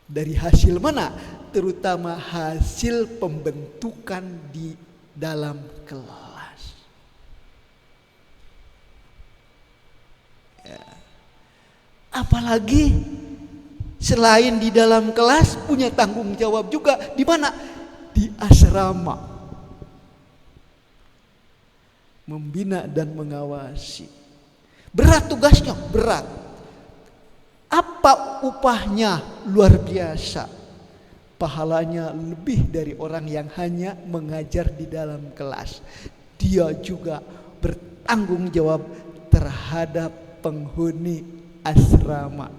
Dari hasil mana? Terutama hasil pembentukan di dalam kelas. Apalagi selain di dalam kelas punya tanggung jawab juga di mana? Di asrama. Membina dan mengawasi. Berat tugasnya, berat. Apa upahnya? Luar biasa. Pahalanya lebih dari orang yang hanya mengajar di dalam kelas. Dia juga bertanggung jawab terhadap penghuni asrama,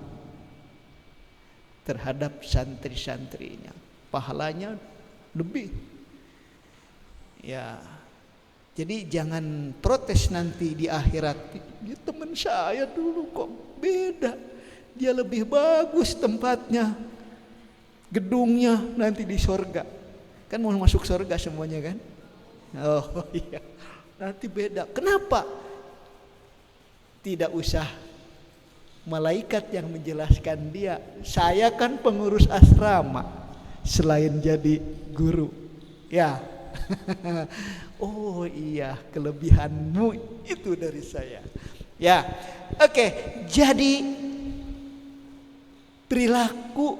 terhadap santri-santrinya. Pahalanya lebih. Ya. Jadi jangan protes nanti di akhirat. Dia teman saya dulu kok beda. Dia lebih bagus tempatnya, gedungnya nanti di sorga. Kan mau masuk sorga semuanya kan? Oh iya, nanti beda. Kenapa? Tidak usah malaikat yang menjelaskan dia. Saya kan pengurus asrama selain jadi guru. Ya. Oh iya, kelebihanmu itu dari saya. Ya, oke. Jadi perilaku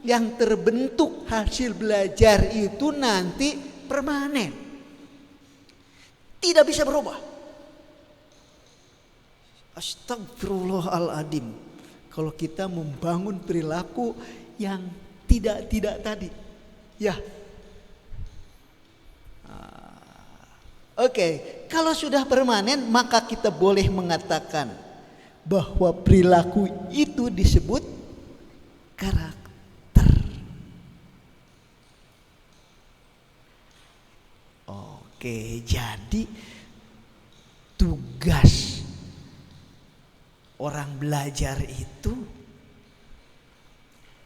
yang terbentuk hasil belajar itu nanti permanen, tidak bisa berubah. Astagfirullahaladzim. Kalau kita membangun perilaku yang tidak tadi, ya. Oke, kalau sudah permanen maka kita boleh mengatakan bahwa perilaku itu disebut karakter. Oke, jadi tugas orang belajar itu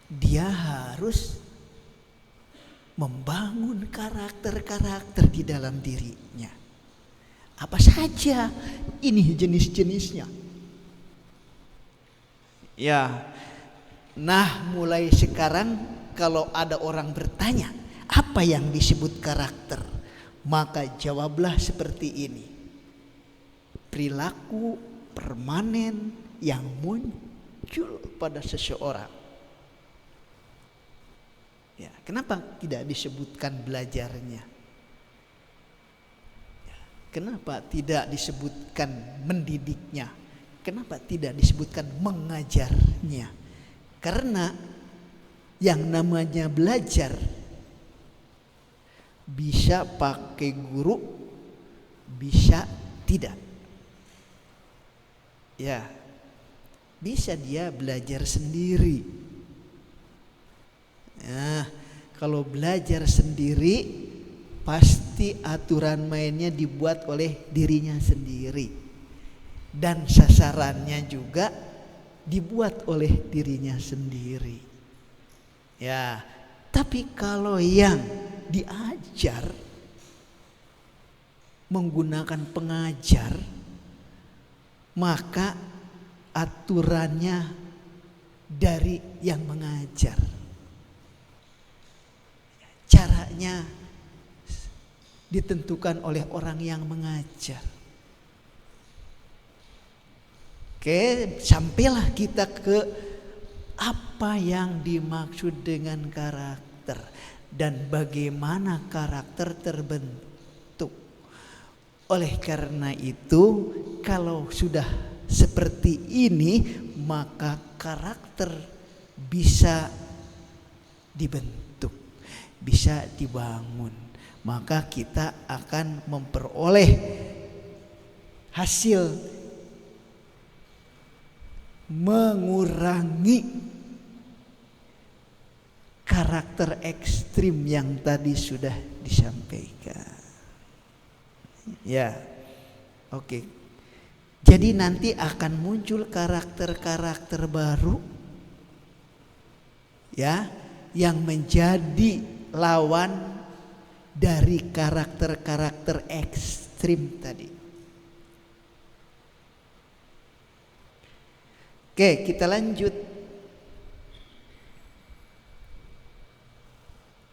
dia harus membangun karakter-karakter di dalam dirinya. Apa saja ini jenis-jenisnya? Ya. Nah, mulai sekarang kalau ada orang bertanya, apa yang disebut karakter? Maka jawablah seperti ini. Perilaku permanen yang muncul pada seseorang. Ya, kenapa tidak disebutkan belajarnya? Kenapa tidak disebutkan mendidiknya? Kenapa tidak disebutkan mengajarnya? Karena yang namanya belajar bisa pakai guru, bisa tidak. Ya, bisa dia belajar sendiri. Nah, kalau belajar sendiri pasti aturan mainnya dibuat oleh dirinya sendiri. Dan sasarannya juga dibuat oleh dirinya sendiri. Ya, tapi kalau yang diajar menggunakan pengajar, maka aturannya dari yang mengajar. Caranya ditentukan oleh orang yang mengajar. Oke, sampailah kita ke apa yang dimaksud dengan karakter dan bagaimana karakter terbentuk. Oleh karena itu, kalau sudah seperti ini, maka karakter bisa dibentuk, bisa dibangun. Maka kita akan memperoleh hasil mengurangi karakter ekstrim yang tadi sudah disampaikan. Ya, oke. Jadi nanti akan muncul karakter-karakter baru, ya, yang menjadi lawan dari karakter-karakter ekstrim tadi. Oke, kita lanjut.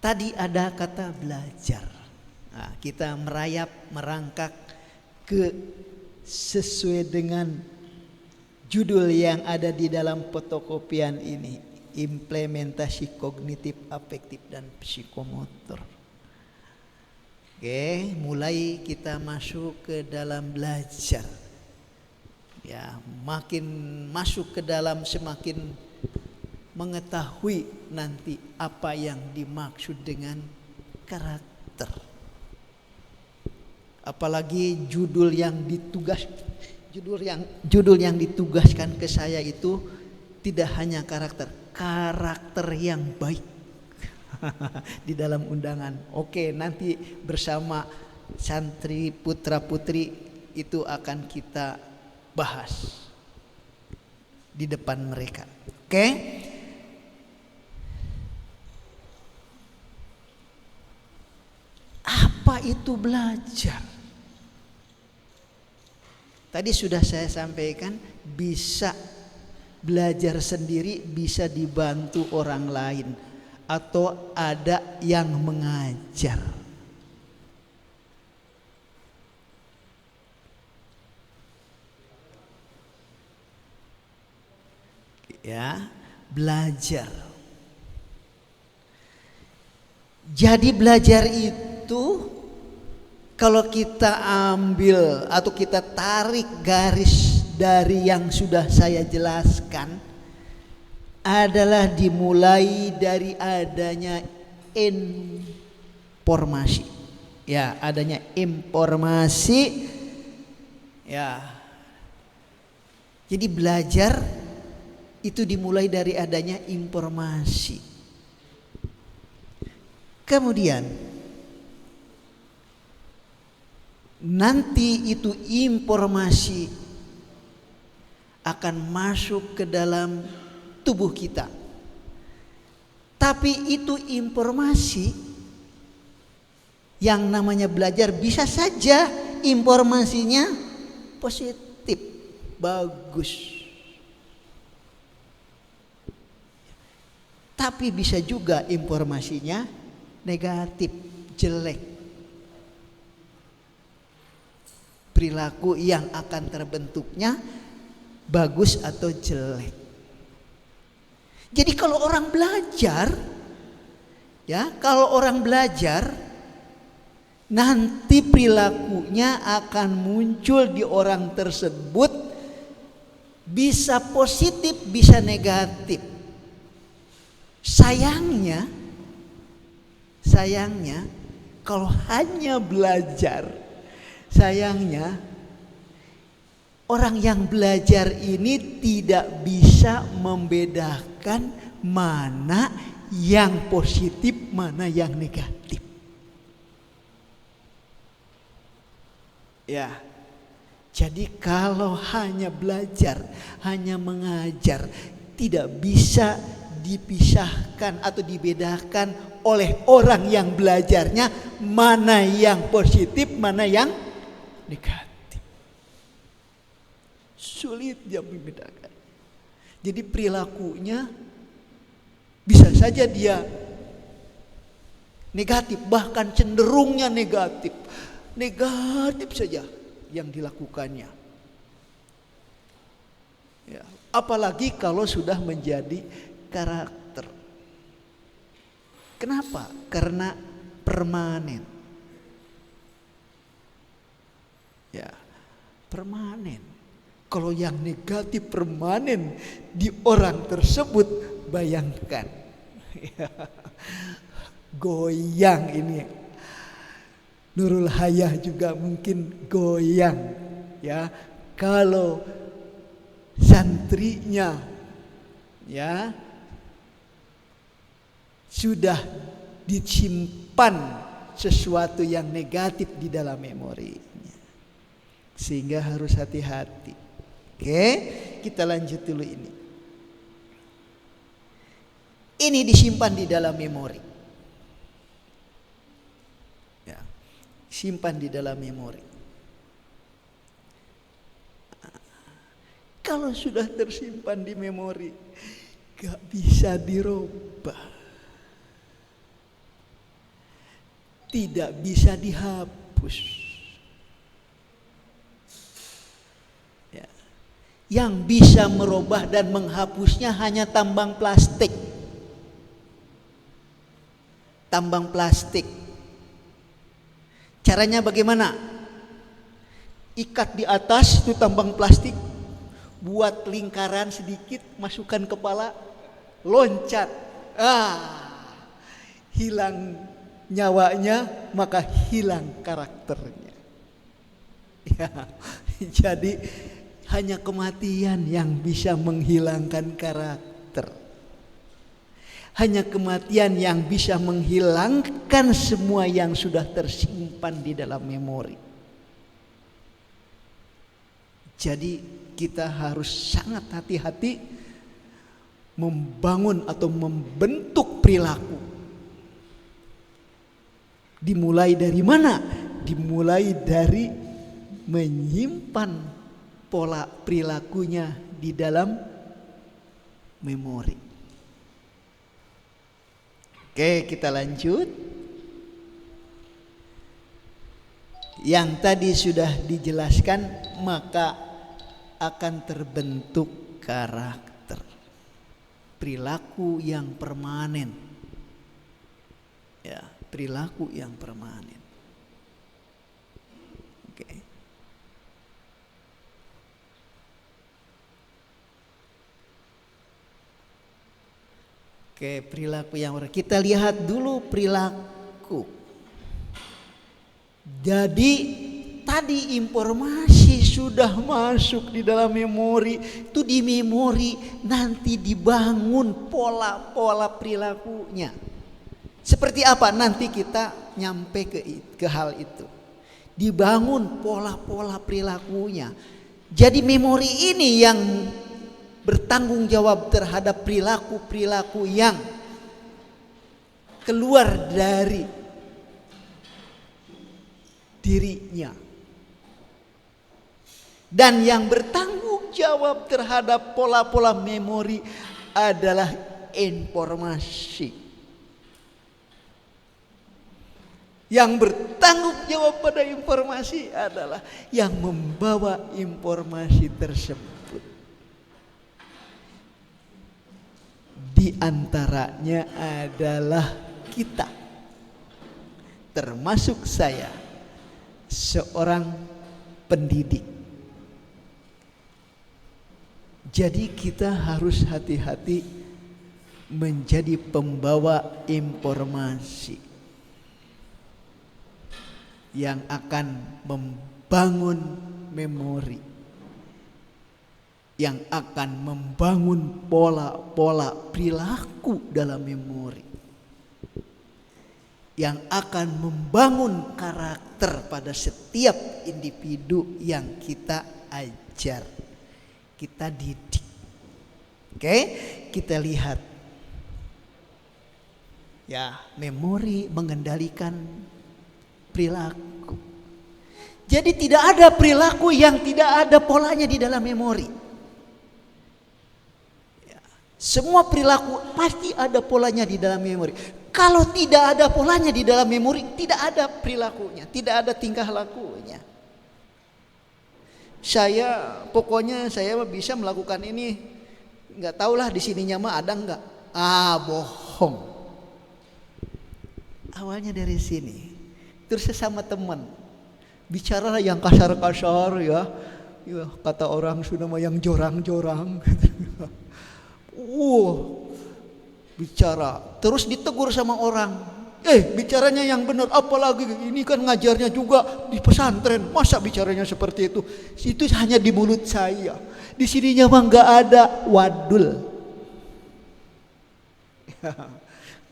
Tadi ada kata belajar. Nah, kita merayap, merangkak ke sesuai dengan judul yang ada di dalam fotokopian ini, implementasi kognitif, afektif, dan psikomotor. Oke, mulai kita masuk ke dalam belajar. Ya, makin masuk ke dalam semakin mengetahui nanti apa yang dimaksud dengan karakter. Apalagi judul yang ditugaskan ke saya itu tidak hanya karakter yang baik di dalam undangan. Oke, nanti bersama santri putra putri itu akan kita bahas di depan mereka. Oke? Apa itu belajar? Tadi sudah saya sampaikan, bisa belajar sendiri, bisa dibantu orang lain, atau ada yang mengajar. Ya, belajar. Jadi belajar itu kalau kita ambil atau kita tarik garis dari yang sudah saya jelaskan adalah dimulai dari adanya informasi. Ya, adanya informasi. Ya. Jadi belajar itu dimulai dari adanya informasi. Kemudian nanti itu informasi akan masuk ke dalam tubuh kita. Tapi itu informasi yang namanya belajar, bisa saja informasinya positif, bagus. Tapi bisa juga informasinya negatif, jelek. Perilaku yang akan terbentuknya bagus atau jelek. Jadi kalau orang belajar, ya, kalau orang belajar nanti perilakunya akan muncul di orang tersebut, bisa positif, bisa negatif. Sayangnya kalau hanya belajar, sayangnya orang yang belajar ini tidak bisa membedakan mana yang positif, mana yang negatif. Ya. Jadi kalau hanya belajar, hanya mengajar, tidak bisa dipisahkan atau dibedakan oleh orang yang belajarnya mana yang positif, mana yang negatif. Sulit dia membedakan. Jadi perilakunya bisa saja dia negatif, bahkan cenderungnya negatif. Negatif saja yang dilakukannya. Ya, apalagi kalau sudah menjadi karakter. Kenapa? Karena permanen. Ya, permanen. Kalau yang negatif permanen di orang tersebut, bayangkan. Ya, goyang ini. Nurul Hayah juga mungkin goyang. Ya, kalau santrinya, ya, sudah disimpan sesuatu yang negatif di dalam memorinya, sehingga harus hati-hati. Oke, kita lanjut dulu ini. Ini disimpan di dalam memori. Ya, simpan di dalam memori. Kalau sudah tersimpan di memori, gak bisa dirubah. Tidak bisa dihapus. Ya. Yang bisa merubah dan menghapusnya hanya tambang plastik. tambang plastik. Caranya bagaimana? Ikat di atas itu tambang plastik, buat lingkaran sedikit, masukkan kepala, loncat. Hilang nyawanya, maka hilang karakternya. Ya, jadi hanya kematian yang bisa menghilangkan karakter. Hanya kematian yang bisa menghilangkan semua yang sudah tersimpan di dalam memori. Jadi kita harus sangat hati-hati membangun atau membentuk perilaku. Dimulai dari mana? Dimulai dari menyimpan pola perilakunya di dalam memori. Oke, kita lanjut. Yang tadi sudah dijelaskan, maka akan terbentuk karakter, perilaku yang permanen. Ya, perilaku yang permanen. Oke. Oke, perilaku yang kita lihat dulu perilaku. Jadi tadi informasi sudah masuk di dalam memori, itu di memori nanti dibangun pola-pola perilakunya. Seperti apa? Nanti kita nyampe ke hal itu. Dibangun pola-pola perilakunya. Jadi memori ini yang bertanggung jawab terhadap perilaku-perilaku yang keluar dari dirinya. Dan yang bertanggung jawab terhadap pola-pola memori adalah informasi. Yang bertanggung jawab pada informasi adalah yang membawa informasi tersebut. Di antaranya adalah kita, termasuk saya, seorang pendidik. Jadi kita harus hati-hati menjadi pembawa informasi yang akan membangun memori, yang akan membangun pola-pola perilaku dalam memori, yang akan membangun karakter pada setiap individu yang kita ajar, kita didik. Oke, kita lihat ya, memori mengendalikan perilaku. Jadi tidak ada perilaku yang tidak ada polanya di dalam memori. Semua perilaku pasti ada polanya di dalam memori. Kalau tidak ada polanya di dalam memori, tidak ada perilakunya, tidak ada tingkah lakunya. Pokoknya saya bisa melakukan ini, nggak tahulah di sininya mah ada nggak? Bohong. Awalnya dari sini. Terus sesama teman, bicara yang kasar-kasar ya, kata orang Sunda mah yang jorang-jorang. Bicara terus ditegur sama orang, bicaranya yang benar, apalagi ini kan ngajarnya juga di pesantren, masa bicaranya seperti itu hanya di mulut saya, di sininya mah nggak ada. Wadul.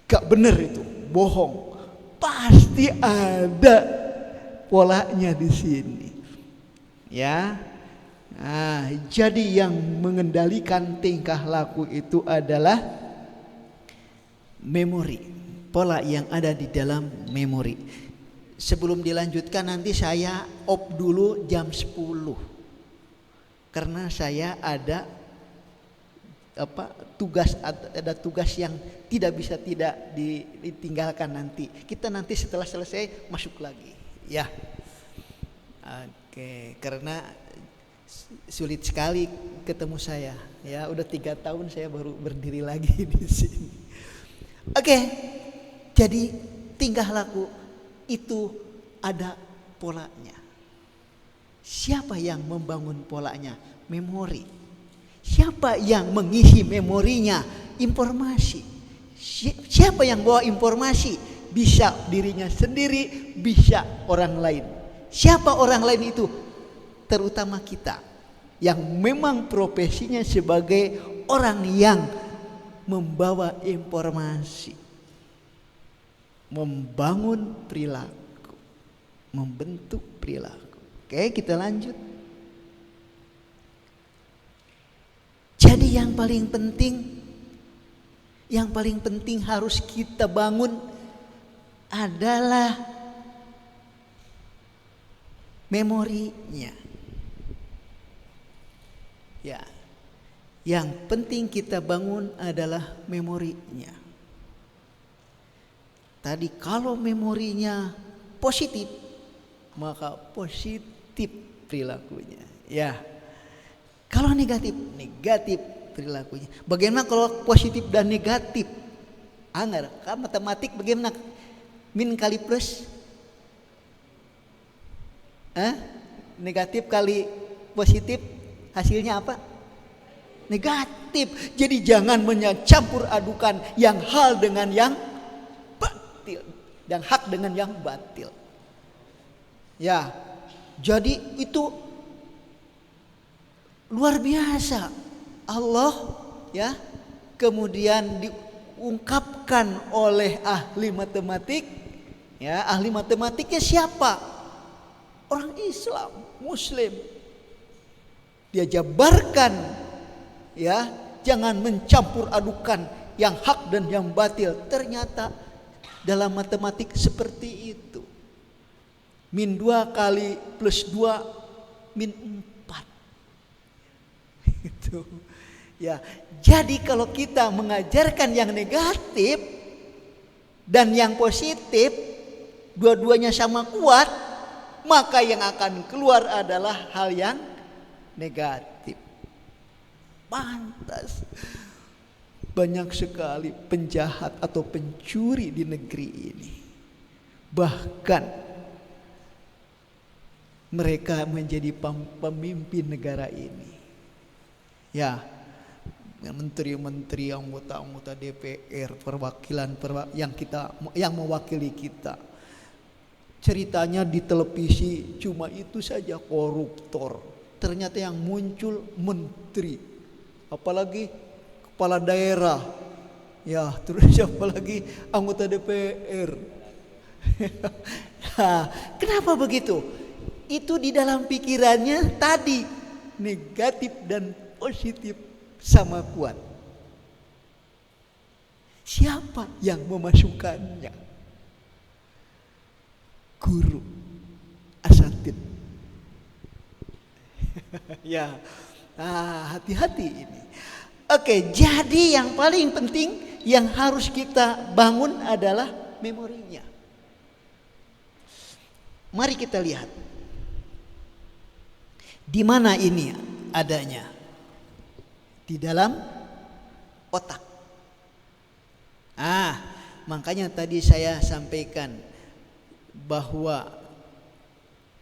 Gak bener itu, bohong. Pasti ada polanya di sini ya. Nah, jadi yang mengendalikan tingkah laku itu adalah memori, pola yang ada di dalam memori. Sebelum dilanjutkan nanti saya off dulu jam 10 karena saya ada tugas yang tidak bisa tidak ditinggalkan nanti. Kita nanti setelah selesai masuk lagi ya. Oke, karena sulit sekali ketemu saya ya, udah 3 tahun saya baru berdiri lagi di sini. Oke, Jadi tingkah laku itu ada polanya. Siapa yang membangun polanya? Memori. Siapa yang mengisi memorinya? Informasi. Siapa yang bawa informasi? Bisa dirinya sendiri, bisa orang lain. Siapa orang lain itu? Terutama kita yang memang profesinya sebagai orang yang membawa informasi, membangun perilaku, membentuk perilaku. Oke, kita lanjut. Jadi yang paling penting harus kita bangun adalah memorinya. Ya. Yang penting kita bangun adalah memorinya. Tadi kalau memorinya positif, maka positif perilakunya. Ya. Kalau negatif, negatif perilakunya. Bagaimana kalau positif dan negatif? Anggar, kan matematik bagaimana? Min kali plus? Negatif kali positif, hasilnya apa? Negatif. Jadi jangan mencampur adukan yang hal dengan yang batil, yang hak dengan yang batil. Ya, jadi itu luar biasa. Allah ya kemudian diungkapkan oleh ahli matematik. Ya, ahli matematiknya siapa? Orang Islam, Muslim. Dia jabarkan, ya, jangan mencampur adukan yang hak dan yang batil. Ternyata dalam matematik seperti itu. Min 2 kali plus 2 min 4. Itu. Ya, jadi kalau kita mengajarkan yang negatif dan yang positif, dua-duanya sama kuat, maka yang akan keluar adalah hal yang negatif. Pantas banyak sekali penjahat atau pencuri di negeri ini. Bahkan mereka menjadi pemimpin negara ini. Ya, menteri-menteri, anggota-anggota DPR, perwakilan yang mewakili kita. Ceritanya di televisi cuma itu saja, koruptor. Ternyata yang muncul menteri, apalagi kepala daerah, ya, terus apalagi anggota DPR. Nah, kenapa begitu? Itu di dalam pikirannya tadi negatif dan positif sama kuat. Siapa yang memasukkannya? Guru, asatid. Ya, hati-hati ini. Oke, jadi yang paling penting yang harus kita bangun adalah memorinya. Mari kita lihat di mana ini adanya. Di dalam otak. Makanya tadi saya sampaikan bahwa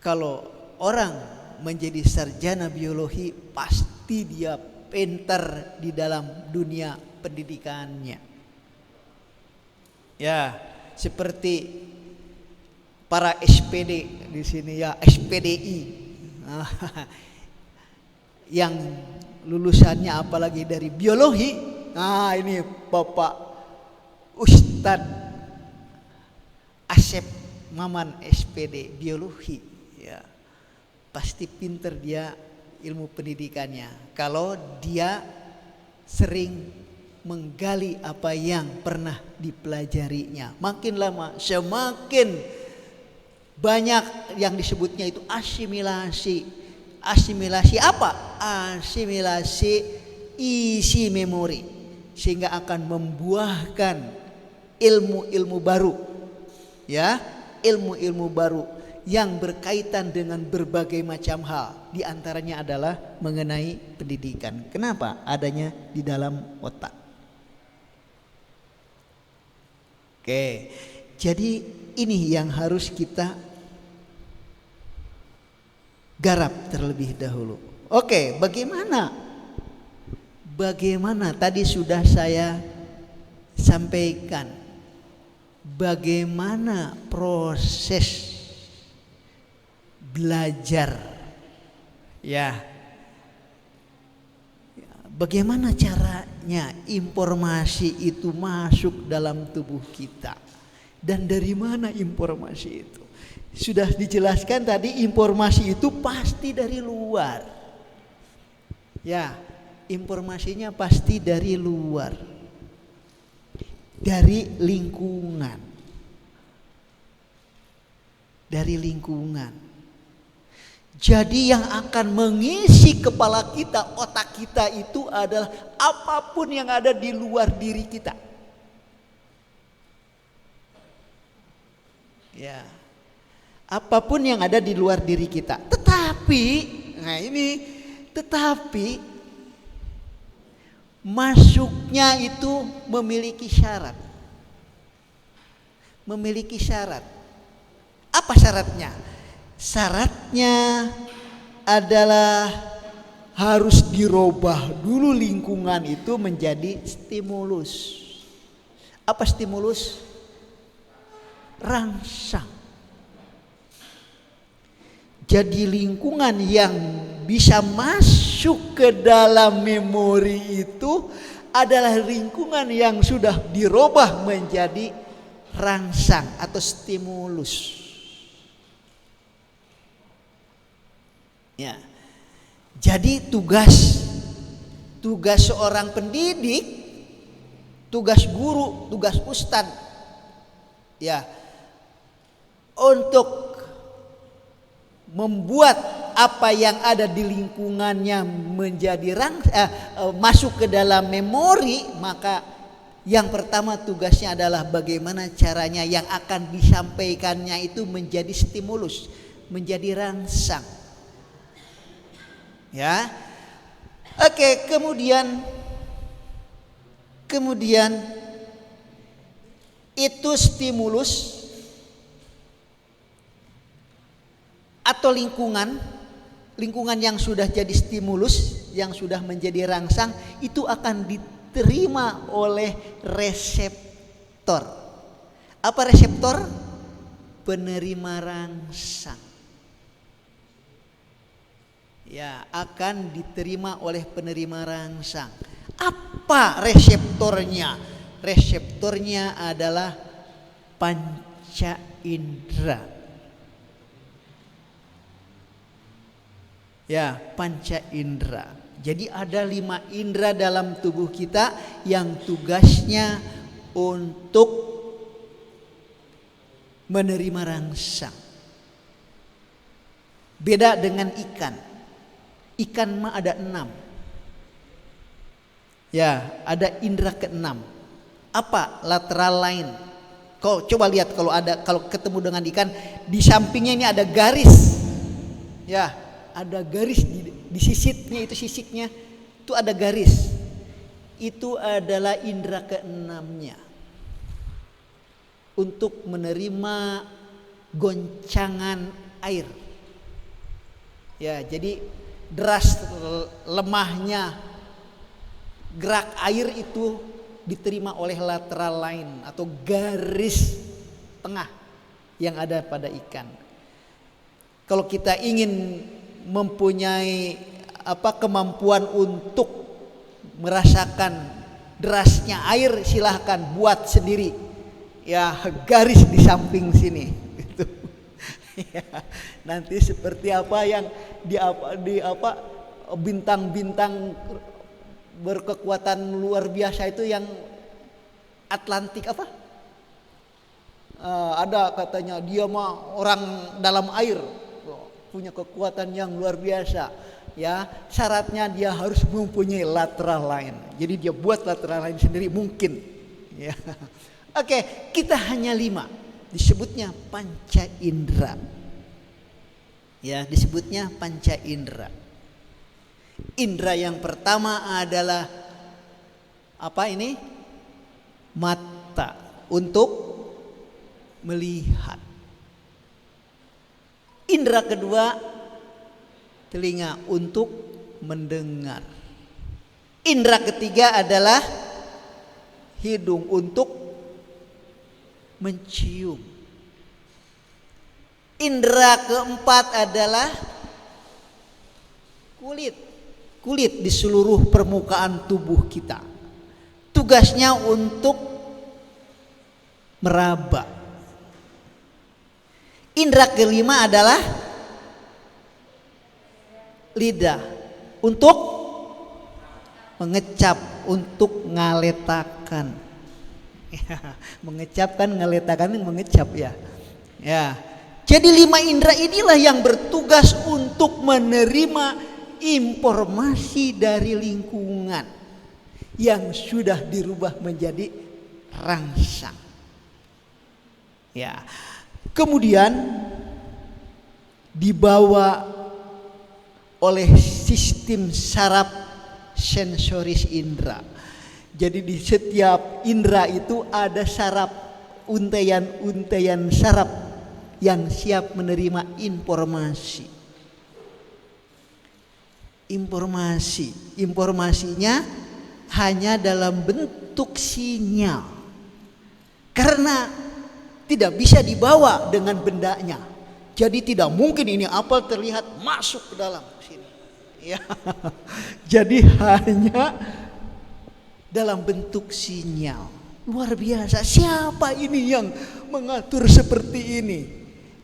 kalau orang menjadi sarjana biologi pasti dia pintar di dalam dunia pendidikannya. Ya, seperti para SPD di sini, ya, SPDI. Yang lulusannya apalagi dari biologi. Ini Bapak Ustadz Asep Maman SPD biologi, ya, pasti pinter dia ilmu pendidikannya. Kalau dia sering menggali apa yang pernah dipelajarinya, makin lama semakin banyak yang disebutnya itu asimilasi. Asimilasi apa? Asimilasi isi memori, sehingga akan membuahkan ilmu-ilmu baru, ya. Ilmu-ilmu baru yang berkaitan dengan berbagai macam hal. Di antaranya adalah mengenai pendidikan. Kenapa? Adanya di dalam otak. Oke, jadi ini yang harus kita garap terlebih dahulu. Oke, bagaimana tadi sudah saya sampaikan bagaimana proses belajar, ya, bagaimana caranya informasi itu masuk dalam tubuh kita, dan dari mana informasi itu. Sudah dijelaskan tadi, informasi itu pasti dari luar, ya, informasinya pasti dari luar, dari lingkungan, Jadi yang akan mengisi kepala kita, otak kita itu adalah apapun yang ada di luar diri kita. Ya, apapun yang ada di luar diri kita. Tetapi masuknya itu memiliki syarat. Apa syaratnya? Syaratnya adalah harus dirubah dulu lingkungan itu menjadi stimulus. Apa stimulus? Rangsang. Jadi lingkungan yang bisa masuk ke dalam memori itu adalah lingkungan yang sudah dirubah menjadi rangsang atau stimulus. Ya. Jadi tugas seorang pendidik, tugas guru, tugas ustadz, ya, untuk membuat apa yang ada di lingkungannya menjadi masuk ke dalam memori, maka yang pertama tugasnya adalah bagaimana caranya yang akan disampaikannya itu menjadi stimulus, menjadi rangsang. Ya. Oke, kemudian itu stimulus atau lingkungan yang sudah jadi stimulus, yang sudah menjadi rangsang, itu akan diterima oleh reseptor. Apa reseptor? Penerima rangsang. Ya, akan diterima oleh penerima rangsang. Apa reseptornya? Reseptornya adalah panca indera. Ya, panca indera. Jadi ada 5 indera dalam tubuh kita yang tugasnya untuk menerima rangsang. Beda dengan ikan. Ikan mah ada 6. Ya, ada indera ke-6. Apa? Lateral line. Kau coba lihat kalau ketemu dengan ikan, di sampingnya ini ada garis. Ya, ada garis di sisiknya, itu sisiknya itu ada garis. Itu adalah indera ke-6-nya. Untuk menerima goncangan air. Ya, jadi deras lemahnya gerak air itu diterima oleh lateral line atau garis tengah yang ada pada ikan. Kalau kita ingin mempunyai kemampuan untuk merasakan derasnya air, silahkan buat sendiri. Ya, garis di samping sini. Gitu. Ya, nanti seperti apa yang di bintang-bintang berkekuatan luar biasa itu yang Atlantik ada katanya dia mah orang dalam air, punya kekuatan yang luar biasa. Ya, syaratnya dia harus mempunyai lateral line. Jadi dia buat lateral line sendiri mungkin. Ya. Oke, kita hanya 5. Disebutnya panca indera. Ya, disebutnya panca indera. Indera yang pertama adalah apa ini? Mata untuk melihat. Indera kedua, telinga untuk mendengar. Indera ketiga adalah hidung untuk mencium. Indera keempat adalah kulit. Kulit di seluruh permukaan tubuh kita. Tugasnya untuk meraba. Indera kelima adalah lidah untuk mengecap, untuk ngaletakan. Mengecap kan, ngaletakan mengecap ya. Ya. Jadi 5 indera inilah yang bertugas untuk menerima informasi dari lingkungan yang sudah dirubah menjadi rangsang. Ya. Kemudian dibawa oleh sistem saraf sensoris indera. Jadi di setiap indera itu ada saraf, untaian-untaian saraf yang siap menerima informasi. Informasinya hanya dalam bentuk sinyal. Karena tidak bisa dibawa dengan bendanya. Jadi tidak mungkin ini apel terlihat masuk ke dalam sini. Ya. Jadi hanya dalam bentuk sinyal. Luar biasa. Siapa ini yang mengatur seperti ini?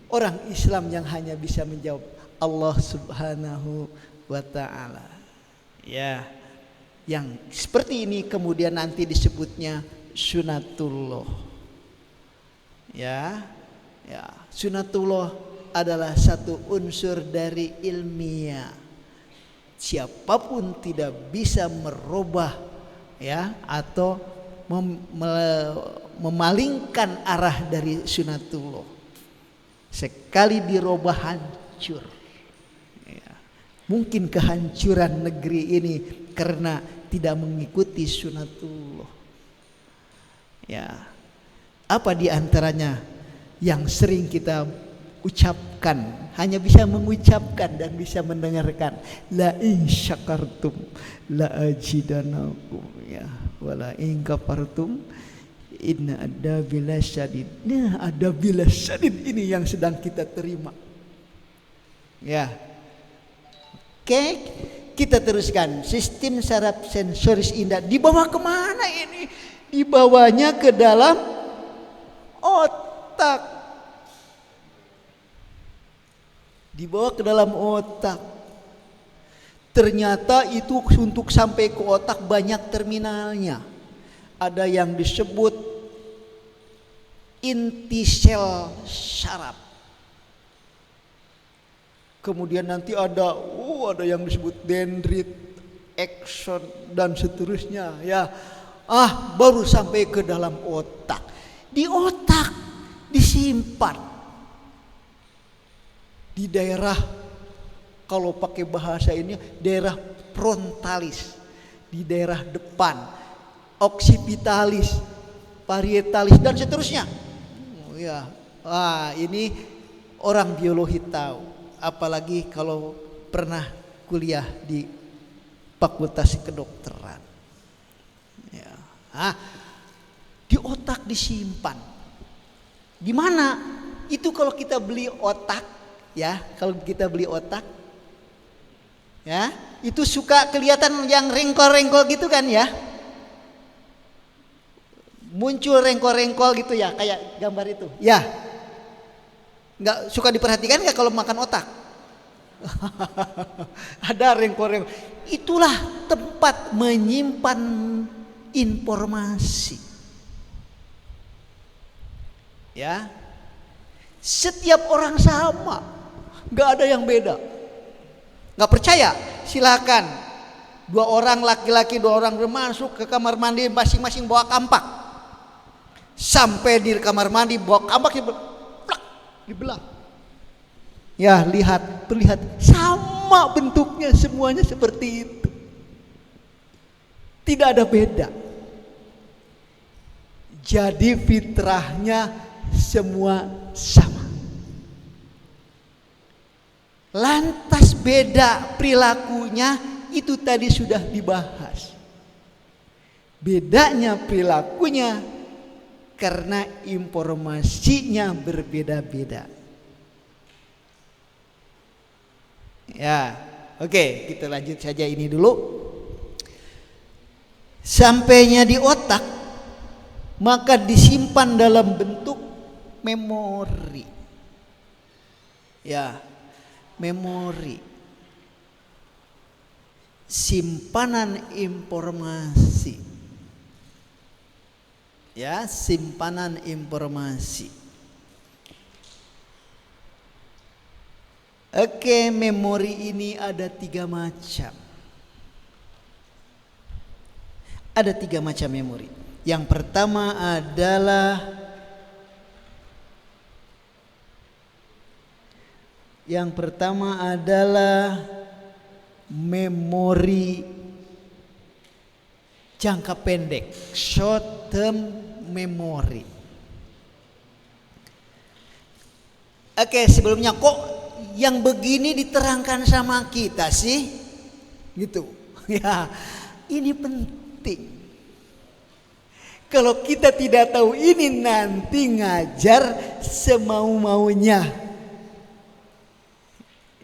Orang Islam yang hanya bisa menjawab Allah Subhanahu wa ta'ala. Ya. Yang seperti ini kemudian nanti disebutnya sunatullah. Ya. Ya, sunatullah adalah satu unsur dari ilmiah. Siapapun tidak bisa merubah ya atau memalingkan arah dari sunatullah. Sekali dirubah hancur. Ya. Mungkin kehancuran negeri ini karena tidak mengikuti sunatullah. Ya. Apa di antaranya yang sering kita ucapkan, hanya bisa mengucapkan dan bisa mendengarkan, la in syakartum la ajidanakum ya wala in kafartum inna adzabil syadid. Nah, adzabil syadid ini yang sedang kita terima. Ya. Oke, kita teruskan. Sistem saraf sensoris indera dibawa kemana ini? Dibawanya ke dalam otak. Dibawa ke dalam otak. Ternyata itu untuk sampai ke otak banyak terminalnya. Ada yang disebut inti sel saraf. Kemudian nanti ada yang disebut dendrit, axon dan seterusnya ya. Baru sampai ke dalam otak. Di otak disimpan di daerah, kalau pakai bahasa ini daerah frontalis, di daerah depan, occipitalis, parietalis dan seterusnya. Ini orang biologi tahu, apalagi kalau pernah kuliah di fakultas kedokteran. Ya. Di otak disimpan. Di mana? Itu kalau kita beli otak, ya, kalau kita beli otak, ya, itu suka kelihatan yang rengkol-rengkol gitu kan ya, muncul rengkol-rengkol gitu ya, kayak gambar itu, ya, nggak suka diperhatikan nggak kalau makan otak? Ada rengkol-rengkol. Itulah tempat menyimpan informasi. Ya, setiap orang sama, nggak ada yang beda. Nggak percaya? Silakan. 2 orang laki-laki, 2 orang masuk ke kamar mandi masing-masing bawa kampak. Sampai di kamar mandi bawa kampak dibelah. Ya, terlihat sama bentuknya, semuanya seperti itu. Tidak ada beda. Jadi fitrahnya semua sama. Lantas beda perilakunya itu tadi sudah dibahas. Bedanya perilakunya karena informasinya berbeda-beda. Ya, oke, kita lanjut saja ini dulu. Sampainya di otak, maka disimpan dalam bentuk memori. Ya, memori. Simpanan informasi. Ya, simpanan informasi. Oke, memori ini ada 3 macam. Ada 3 macam memori. Yang pertama adalah memori jangka pendek, short term memory. Oke, sebelumnya kok yang begini diterangkan sama kita sih? Gitu. Ya, ini penting. Kalau kita tidak tahu ini nanti ngajar semau-maunya.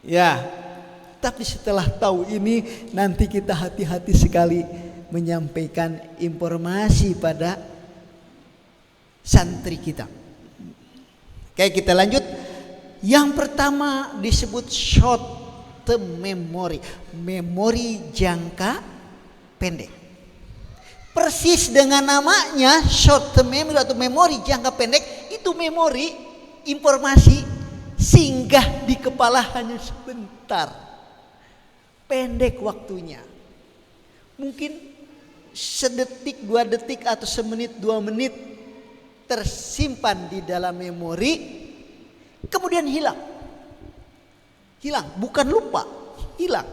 Ya, tapi setelah tahu ini nanti kita hati-hati sekali menyampaikan informasi pada santri kita. Oke, kita lanjut. Yang pertama disebut short term memory, memori jangka pendek. Persis dengan namanya, short term memory atau memori jangka pendek, itu memori informasi singgah di kepala hanya sebentar, pendek waktunya, mungkin sedetik, 2 detik atau semenit, 2 menit tersimpan di dalam memori, kemudian hilang. Hilang, bukan lupa, hilang.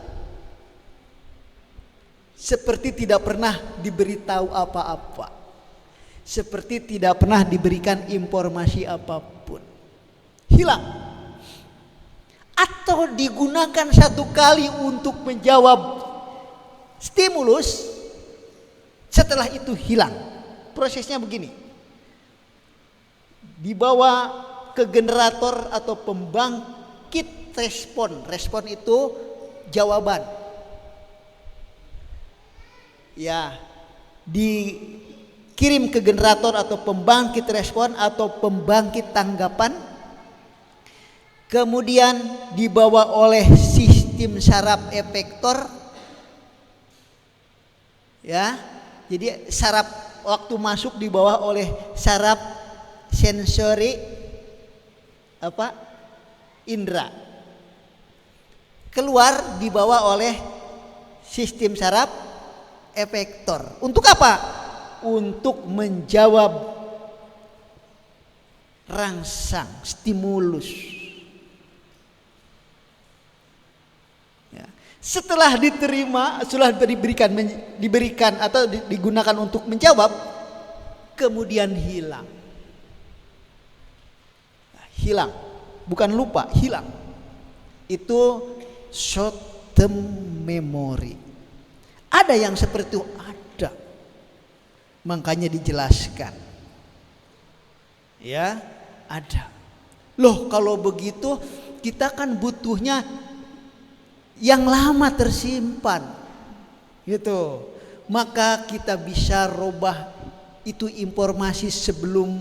Seperti tidak pernah diberitahu apa-apa, seperti tidak pernah diberikan informasi apapun, hilang. Atau digunakan 1 kali untuk menjawab stimulus, setelah itu hilang. Prosesnya begini, dibawa ke generator atau pembangkit respon. Respon itu jawaban. Ya, dikirim ke generator atau pembangkit respon atau pembangkit tanggapan. Kemudian dibawa oleh sistem saraf efektor. Ya, jadi saraf waktu masuk dibawa oleh saraf sensori indra, keluar dibawa oleh sistem saraf efektor. Untuk apa? Untuk menjawab rangsang, stimulus. Ya. Setelah diterima, setelah diberikan atau digunakan untuk menjawab, kemudian hilang. Hilang, bukan lupa, hilang. Itu short term memory. Ada yang seperti itu, ada. Makanya dijelaskan. Ya, ada. Loh, kalau begitu kita kan butuhnya yang lama tersimpan. Gitu. Maka kita bisa robah itu informasi sebelum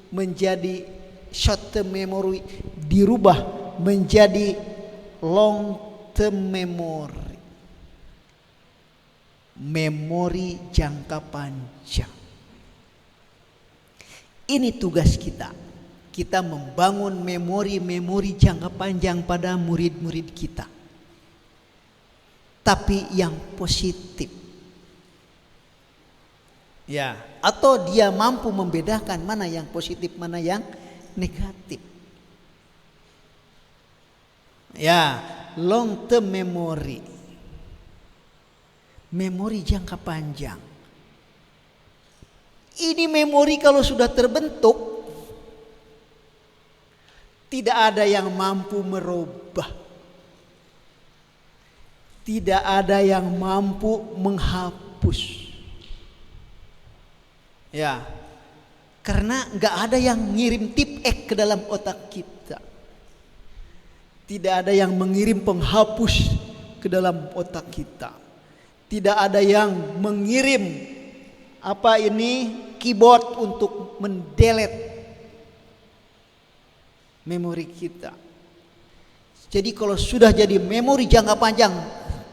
menjadi short term memory, dirubah menjadi long term memory, memori jangka panjang. Ini tugas kita. Kita membangun memori-memori jangka panjang pada murid-murid kita, tapi yang positif. Ya, atau dia mampu membedakan mana yang positif, mana yang negatif. Ya, long term memory, memori jangka panjang. Ini memori kalau sudah terbentuk, Tidak ada yang mampu merubah. Tidak ada yang mampu menghapus. Ya, karena nggak ada yang ngirim tip ke dalam otak kita. Tidak ada yang mengirim penghapus ke dalam otak kita. Tidak ada yang mengirim keyboard untuk mendelete memori kita. Jadi kalau sudah jadi memori jangka panjang,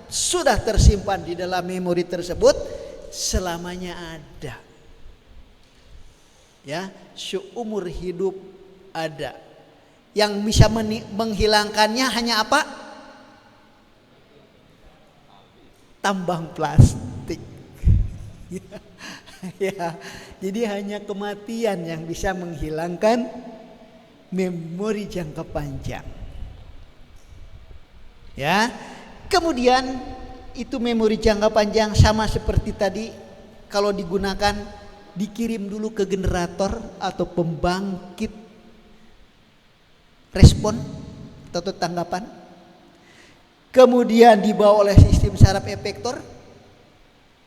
sudah tersimpan di dalam memori tersebut, selamanya ada. Ya, seumur hidup ada. Yang bisa menghilangkannya hanya apa? Tambang plastik. Ya, jadi hanya kematian yang bisa menghilangkan memori jangka panjang. Ya, kemudian itu memori jangka panjang sama seperti tadi, kalau digunakan dikirim dulu ke generator atau pembangkit respon atau tanggapan, kemudian dibawa oleh sistem saraf efektor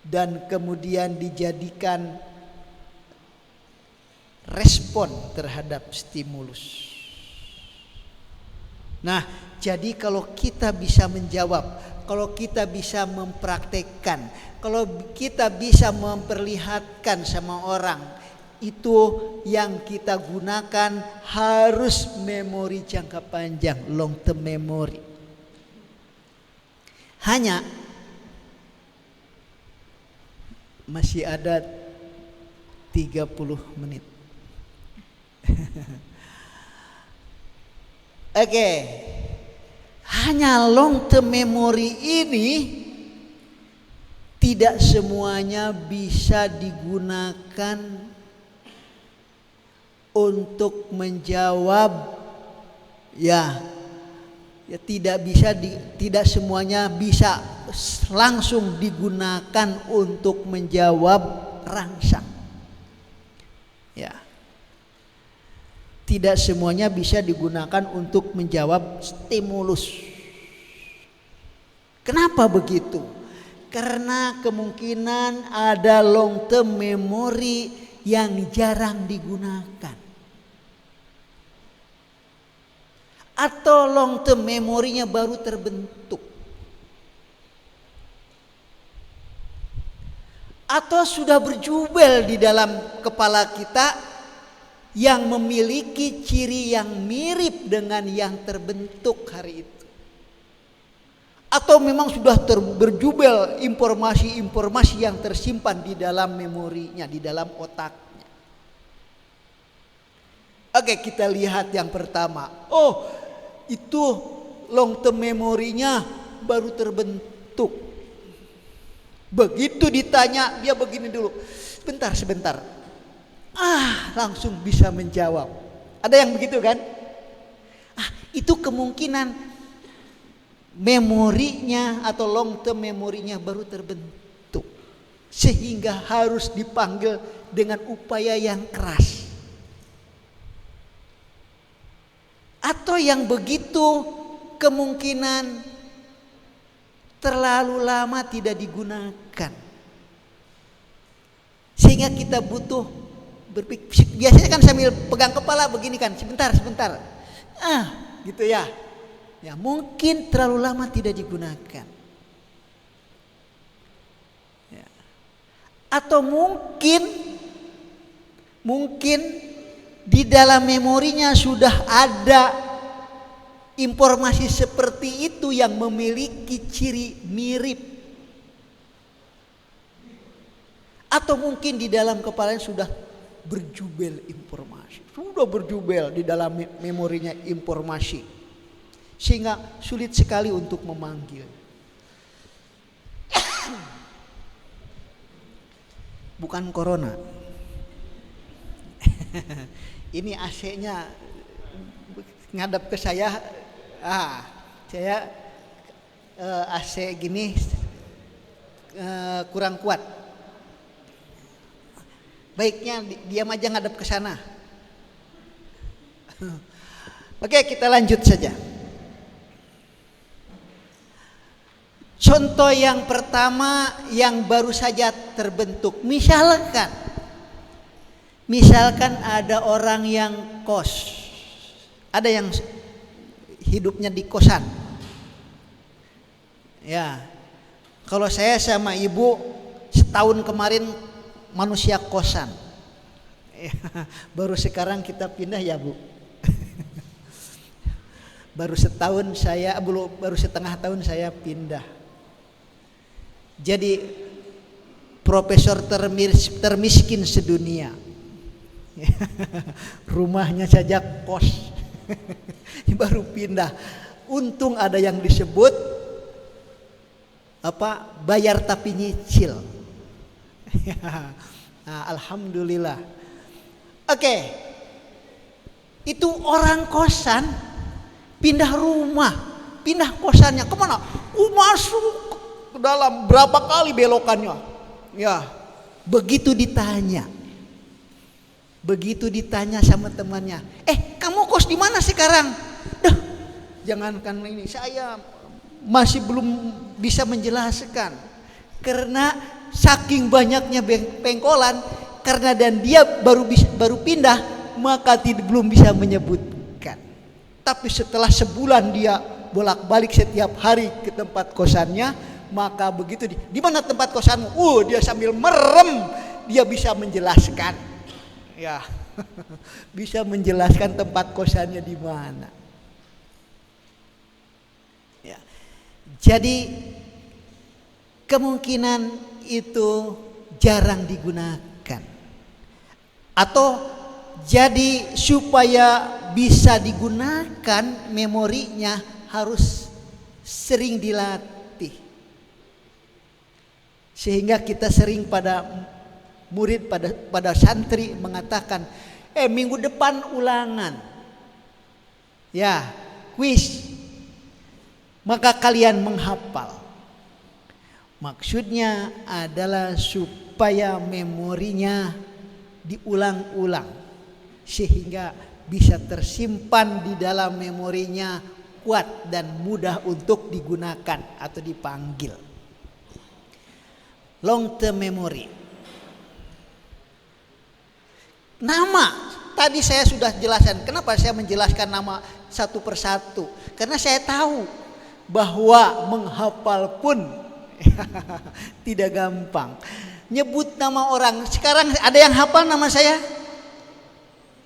dan kemudian dijadikan respon terhadap stimulus. Nah, jadi kalau kita bisa menjawab, kalau kita bisa mempraktekkan, kalau kita bisa memperlihatkan sama orang, itu yang kita gunakan harus memori jangka panjang, long term memory. Hanya masih ada 30 menit. Oke. Hanya long term memory ini tidak semuanya bisa digunakan untuk menjawab tidak semuanya bisa langsung digunakan untuk menjawab rangsang. Ya. Tidak semuanya bisa digunakan untuk menjawab stimulus. Kenapa begitu? Karena kemungkinan ada long term memory yang jarang digunakan. Atau long term memorinya baru terbentuk. Atau sudah berjubel di dalam kepala kita yang memiliki ciri yang mirip dengan yang terbentuk hari itu. Atau memang sudah berjubel informasi-informasi yang tersimpan di dalam memorinya, di dalam otaknya. Oke, kita lihat yang pertama. Oh, itu long term memorinya baru terbentuk. Begitu ditanya, dia begini dulu. Sebentar. Langsung bisa menjawab. Ada yang begitu kan? Itu kemungkinan memorinya atau long term memorinya baru terbentuk, sehingga harus dipanggil dengan upaya yang keras. Atau yang begitu kemungkinan terlalu lama tidak digunakan, sehingga kita butuh berpikir. Biasanya kan sambil pegang kepala begini kan, sebentar, gitu ya. Ya, mungkin terlalu lama tidak digunakan. Ya. Atau mungkin di dalam memorinya sudah ada informasi seperti itu yang memiliki ciri mirip. Atau mungkin di dalam kepalanya sudah berjubel informasi. Sudah berjubel di dalam memorinya informasi, sehingga sulit sekali untuk memanggil. Bukan corona. Ini AC-nya ngadap ke saya. Saya AC gini kurang kuat. Baiknya diam aja ngadap ke sana. Oke, kita lanjut saja. Contoh yang pertama yang baru saja terbentuk. Misalkan ada orang yang kos. Ada yang hidupnya di kosan. Ya. Kalau saya sama ibu setahun kemarin manusia kosan. Baru sekarang kita pindah ya, Bu. Baru setengah tahun saya pindah. Jadi profesor termiskin sedunia. Rumahnya saja kos. Baru pindah. Untung ada yang disebut bayar tapi nyicil. Nah, alhamdulillah. Oke. Itu orang kosan pindah rumah, pindah kosannya kemana? Masuk ke dalam, berapa kali belokannya? Ya, begitu ditanya sama temannya, kamu kos di mana sekarang? Duh, jangankan ini, saya masih belum bisa menjelaskan karena saking banyaknya pengkolan, karena dan dia baru pindah, maka belum bisa menyebutkan. Tapi setelah sebulan dia bolak-balik setiap hari ke tempat kosannya, maka begitu di mana tempat kosanmu? Dia sambil merem, dia bisa menjelaskan. Ya. Bisa menjelaskan tempat kosannya di mana. Ya. Jadi kemungkinan itu jarang digunakan. Atau jadi supaya bisa digunakan memorinya harus sering dilatih. Sehingga kita sering pada murid, pada santri mengatakan, minggu depan ulangan. Ya, kuis. Maka kalian menghafal. Maksudnya adalah supaya memorinya diulang-ulang sehingga bisa tersimpan di dalam memorinya, kuat dan mudah untuk digunakan atau dipanggil. Long term memory. Nama tadi saya sudah jelaskan. Kenapa saya menjelaskan nama satu persatu? Karena saya tahu bahwa menghafal pun tidak gampang. Nyebut nama orang. Sekarang ada yang hafal nama saya?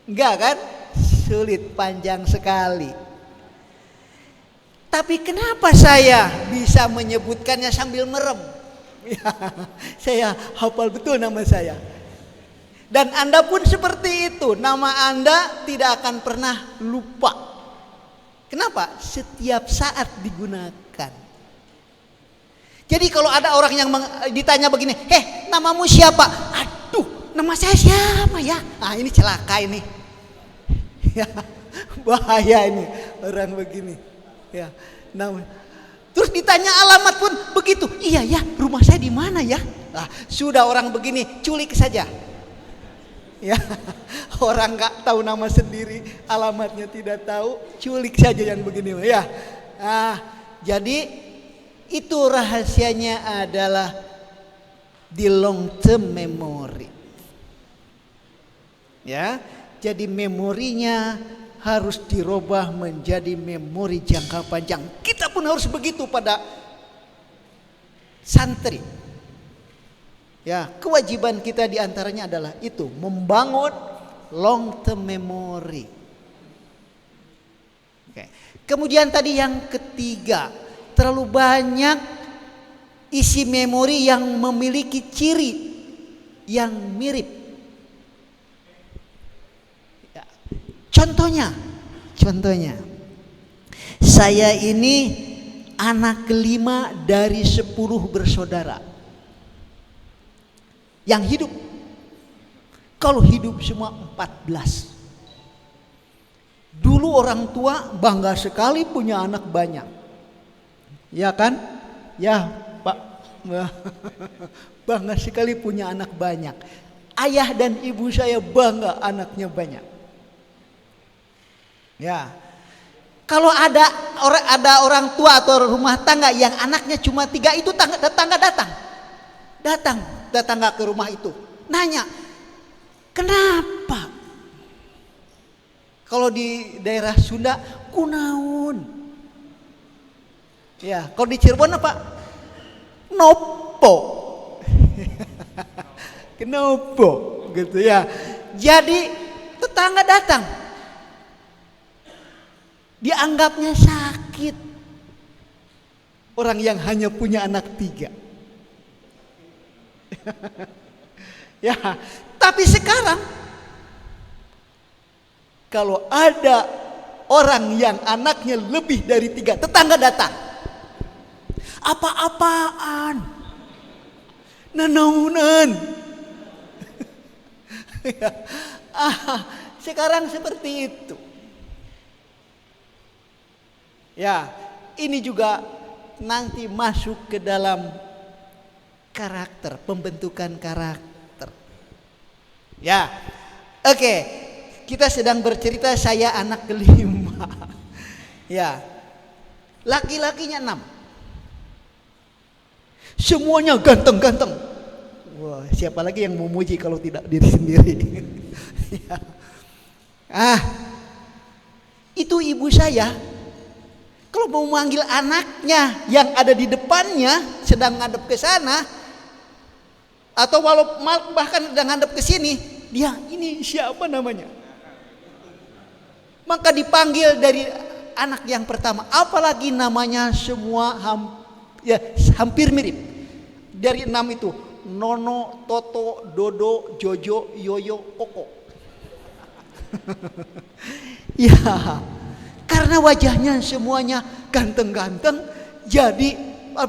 Enggak kan? Sulit, panjang sekali. Tapi kenapa saya bisa menyebutkannya sambil merem? Saya hafal betul nama saya. Dan Anda pun seperti itu. Nama Anda tidak akan pernah lupa. Kenapa? Setiap saat digunakan. Jadi kalau ada orang yang ditanya begini, namamu siapa? Aduh, nama saya siapa ya? Ini celaka ini. Ya, bahaya ini orang begini. Ya, nama. Terus ditanya alamat pun begitu. Iya ya, rumah saya di mana ya? Sudah orang begini, culik saja. Ya, orang nggak tahu nama sendiri, alamatnya tidak tahu, culik saja yang begini. Ya, jadi itu rahasianya adalah di long term memory. Ya, jadi memorinya harus dirubah menjadi memori jangka panjang. Kita pun harus begitu pada santri. Ya, kewajiban kita diantaranya adalah itu, membangun long term memory. Oke. Kemudian tadi yang ketiga, terlalu banyak isi memori yang memiliki ciri yang mirip. Ya. Contohnya, saya ini anak kelima dari 10 bersaudara. Yang hidup, kalau hidup semua 14. Dulu orang tua bangga sekali punya anak banyak. Ya kan? Ya Pak, bangga sekali punya anak banyak. Ayah dan ibu saya bangga anaknya banyak. Ya, Kalau ada orang tua atau rumah tangga yang anaknya cuma 3, itu tetangga datang tetangga ke rumah itu nanya, kenapa? Kalau di daerah Sunda kunaun, ya kalau di Cirebon apa? Nopo. Kenapa gitu ya. Jadi tetangga datang, dianggapnya sakit orang yang hanya punya anak 3. Ya, tapi sekarang kalau ada orang yang anaknya lebih dari 3, tetangga datang. Apa-apaan? Nanaunan. Sekarang seperti itu. Ya, ini juga nanti masuk ke dalam karakter, pembentukan karakter. Ya, oke. Kita sedang bercerita saya anak kelima. Ya, laki-lakinya 6. Semuanya ganteng-ganteng. Wah, siapa lagi yang memuji kalau tidak diri sendiri? Ya. Itu ibu saya. Kalau mau manggil anaknya yang ada di depannya sedang ngadep ke sana, atau walau bahkan sedang ngadep ke sini, dia ini siapa namanya? Maka dipanggil dari anak yang pertama, apalagi namanya semua hampir mirip. Dari 6 itu, Nono, Toto, Dodo, Jojo, Yoyo, Koko. Ya, karena wajahnya semuanya ganteng-ganteng, jadi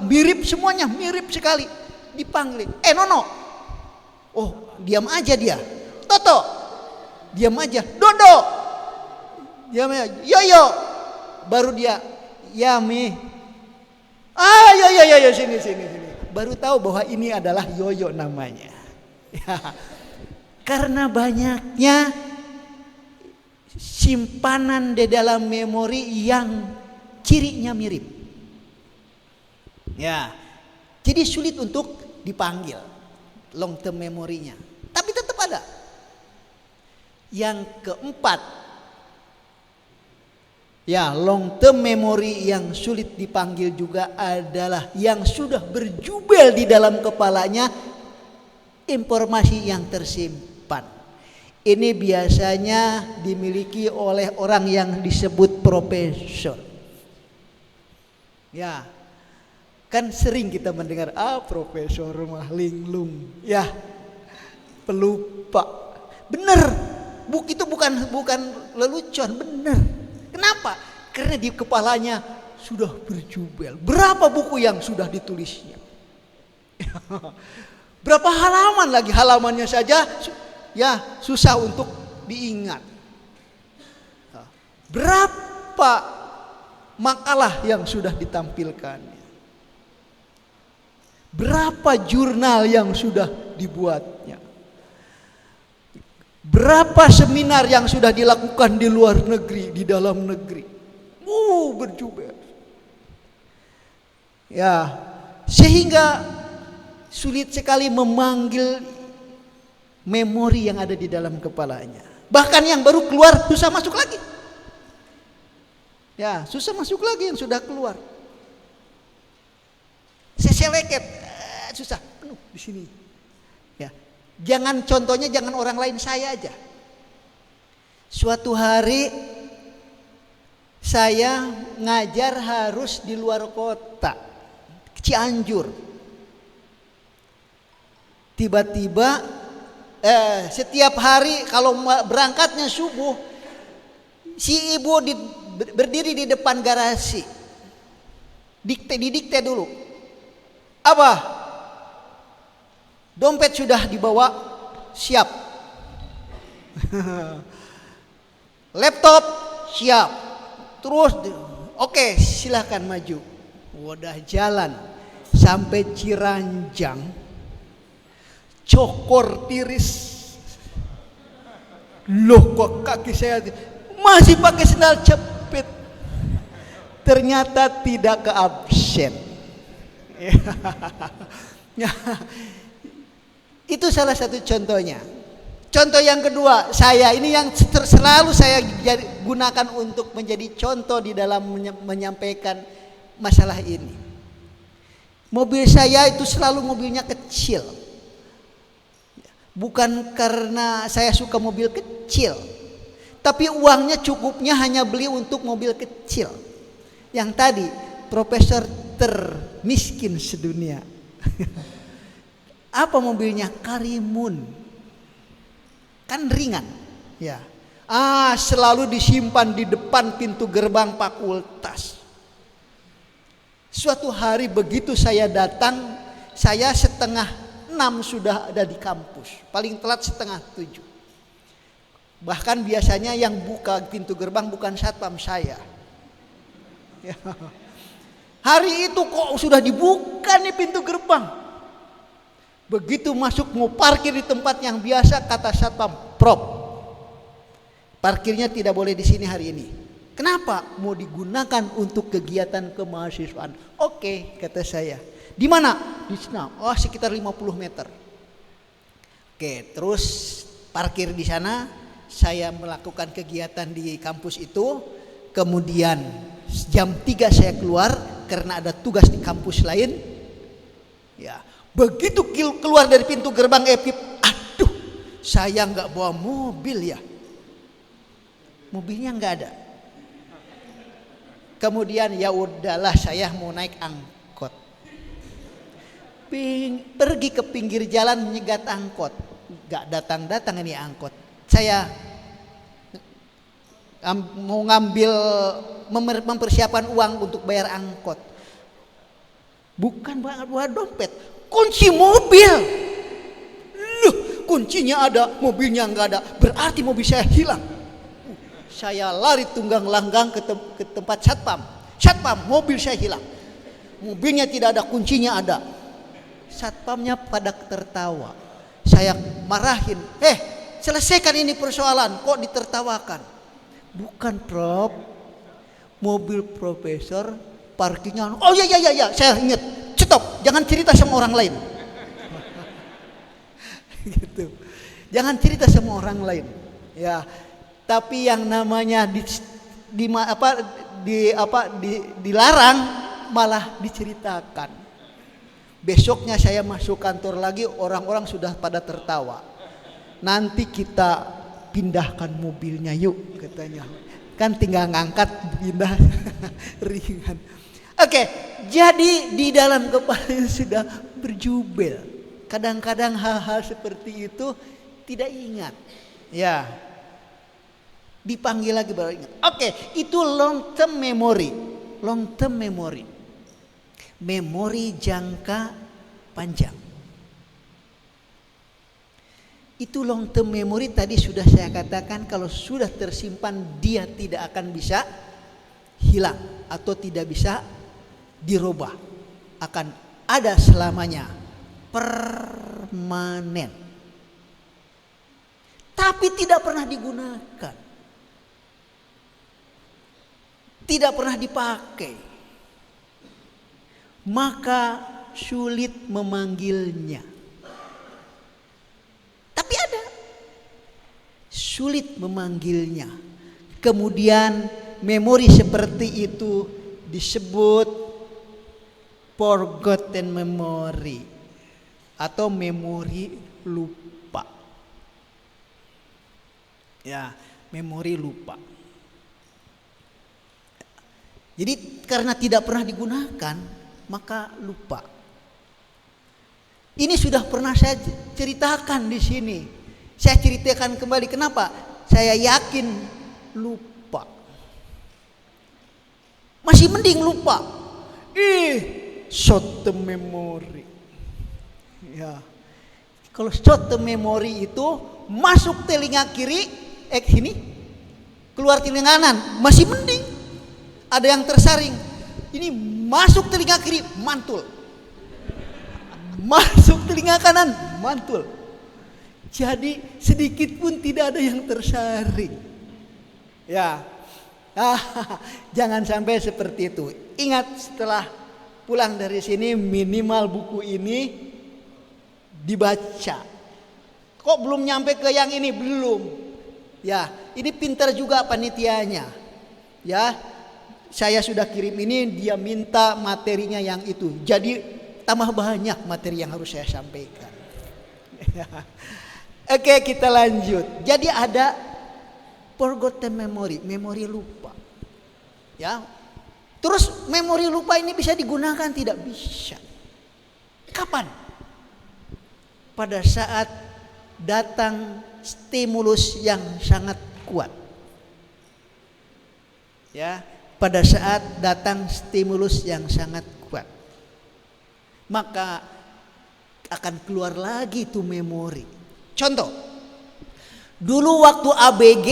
mirip semuanya, mirip sekali. Dipanggil, Nono. Oh, diam aja dia. Toto, diam aja. Dodo, diam aja. Yoyo, baru dia, Yami. Yo, sini. Baru tahu bahwa ini adalah Yoyo namanya. Ya, karena banyaknya simpanan di dalam memori yang cirinya mirip. Ya, jadi sulit untuk dipanggil long term memorinya. Tapi tetap ada. Yang keempat, ya, long term memory yang sulit dipanggil juga adalah yang sudah berjubel di dalam kepalanya informasi yang tersimpan. Ini biasanya dimiliki oleh orang yang disebut profesor. Ya, kan sering kita mendengar profesor mah linglung, ya, pelupa. Bener, itu bukan lelucon, bener. Kenapa? Karena di kepalanya sudah berjubel. Berapa buku yang sudah ditulisnya? Berapa halaman lagi, halamannya saja ya susah untuk diingat. Berapa makalah yang sudah ditampilkannya? Berapa jurnal yang sudah dibuatnya? Berapa seminar yang sudah dilakukan di luar negeri, di dalam negeri? Berjubel. Ya, sehingga sulit sekali memanggil memori yang ada di dalam kepalanya. Bahkan yang baru keluar susah masuk lagi. Ya, susah masuk lagi yang sudah keluar. Seseleket, susah, penuh di sini. Ya, contohnya jangan orang lain, saya aja. Suatu hari saya ngajar harus di luar kota, Cianjur. Tiba-tiba setiap hari kalau berangkatnya subuh, si ibu berdiri di depan garasi, didikte dulu. Apa? Dompet sudah dibawa, siap. Laptop siap. Terus, oke, silakan maju. Udah jalan sampai Ciranjang, cokor tiris. Loh, kok kaki saya masih pakai sendal jepit. ternyata tidak ke absen. Itu salah satu contohnya. Contoh yang kedua, saya ini yang selalu saya gunakan untuk menjadi contoh di dalam menyampaikan masalah ini. Mobil saya itu selalu mobilnya kecil. Bukan karena saya suka mobil kecil, tapi uangnya cukupnya hanya beli untuk mobil kecil. Yang tadi profesor termiskin sedunia. Apa mobilnya? Karimun. Kan ringan, ya. Selalu disimpan di depan pintu gerbang fakultas. Suatu hari begitu saya datang, saya 5:30 sudah ada di kampus. Paling telat 6:30. Bahkan biasanya yang buka pintu gerbang bukan satpam, saya. Ya. Hari itu kok sudah dibuka nih pintu gerbang. Begitu masuk mau parkir di tempat yang biasa, kata satpam, "Prop, parkirnya tidak boleh di sini hari ini." Kenapa? Mau digunakan untuk kegiatan kemahasiswaan. Oke, kata saya. Di mana? Di sana. Oh, sekitar 50 meter. Oke, terus parkir di sana. Saya melakukan kegiatan di kampus itu. Kemudian jam 3 saya keluar karena ada tugas di kampus lain. Ya, begitu keluar dari pintu gerbang EPIP, aduh, saya nggak bawa mobil ya. Mobilnya nggak ada. Kemudian ya udahlah, saya mau naik angkot. Pergi ke pinggir jalan menyegat angkot. Nggak datang-datang ini angkot. Saya mau ngambil mempersiapkan uang untuk bayar angkot. Bukan bawa dompet, kunci mobil. Loh, kuncinya ada, mobilnya nggak ada. Berarti mobil saya hilang. Saya lari tunggang langgang ke tempat satpam. Satpam, mobil saya hilang. Mobilnya tidak ada, kuncinya ada. Satpamnya pada tertawa. Saya marahin, selesaikan ini persoalan, kok ditertawakan? Bukan, Prof, mobil profesor parkirnya. Oh ya, saya ingat. Stop, jangan cerita sama orang lain. Gitu. Jangan cerita sama orang lain. Ya, tapi yang namanya dilarang malah diceritakan. Besoknya saya masuk kantor lagi, orang-orang sudah pada tertawa. Nanti kita pindahkan mobilnya yuk, katanya. Kan tinggal ngangkat, pindah. Ringan. Oke, jadi di dalam kepala sudah berjubel. Kadang-kadang hal-hal seperti itu tidak ingat. Ya, dipanggil lagi baru ingat. Oke, itu long term memory. Long term memory. Memori jangka panjang. Itu long term memory tadi sudah saya katakan, kalau sudah tersimpan dia tidak akan bisa hilang atau tidak bisa dirubah. Akan ada selamanya, permanen. Tapi tidak pernah digunakan. Tidak pernah dipakai. Maka sulit memanggilnya. Tapi ada. Sulit memanggilnya. Kemudian memori seperti itu disebut forgotten memory atau memori lupa. Ya, memori lupa. Jadi karena tidak pernah digunakan, maka lupa. Ini sudah pernah saya ceritakan di sini. Saya ceritakan kembali, kenapa? Saya yakin lupa. Masih mending lupa. Short term memory. Ya. Kalau short term memory itu masuk telinga kiri, sini, keluar telinga kanan, masih mending. Ada yang tersaring. Ini masuk telinga kiri, mantul. Masuk telinga kanan, mantul. Jadi sedikit pun tidak ada yang tersaring. Ya. Ah, jangan sampai seperti itu. Ingat, setelah pulang dari sini minimal buku ini dibaca. Kok belum nyampe ke yang ini? Belum. Ya, ini pintar juga panitianya. Ya, saya sudah kirim ini, dia minta materinya yang itu. Jadi tambah banyak materi yang harus saya sampaikan. Oke, kita lanjut. Jadi ada forgotten memory, memori lupa. Ya. Terus memori lupa ini bisa digunakan? Tidak bisa. Kapan? Pada saat datang stimulus yang sangat kuat. Ya, pada saat datang stimulus yang sangat kuat. Maka akan keluar lagi tuh memori. Contoh. Dulu waktu ABG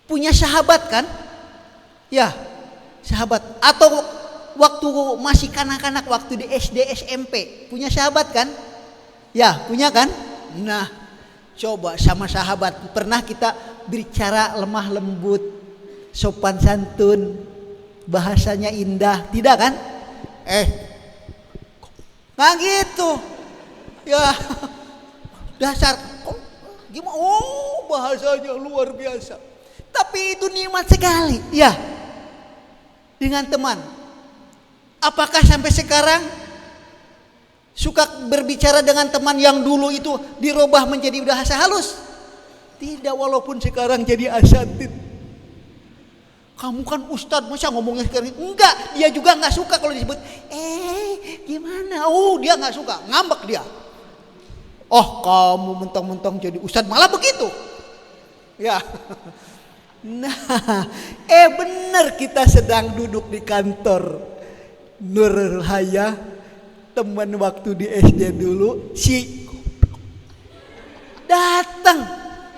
punya sahabat kan? Ya, sahabat. Atau waktu masih kanak-kanak, waktu di SD SMP punya sahabat kan? Ya, punya kan? Nah, coba sama sahabat pernah kita bicara lemah lembut, sopan santun, bahasanya indah, tidak kan? Nah gitu. Ya, dasar kok gimana? Oh, bahasanya luar biasa. Tapi itu nikmat sekali, ya. Dengan teman. Apakah sampai sekarang suka berbicara dengan teman yang dulu itu dirubah menjadi bahasa halus? Tidak, walaupun sekarang jadi asatid. Kamu kan ustadz, masa ngomongnya sekarang? Enggak, dia juga nggak suka kalau disebut. Gimana? Oh, dia nggak suka, ngambek dia. Oh, kamu mentang-mentang jadi ustadz malah begitu. Ya. Nah, benar kita sedang duduk di kantor Nur Haya, teman waktu di SD dulu, si datang.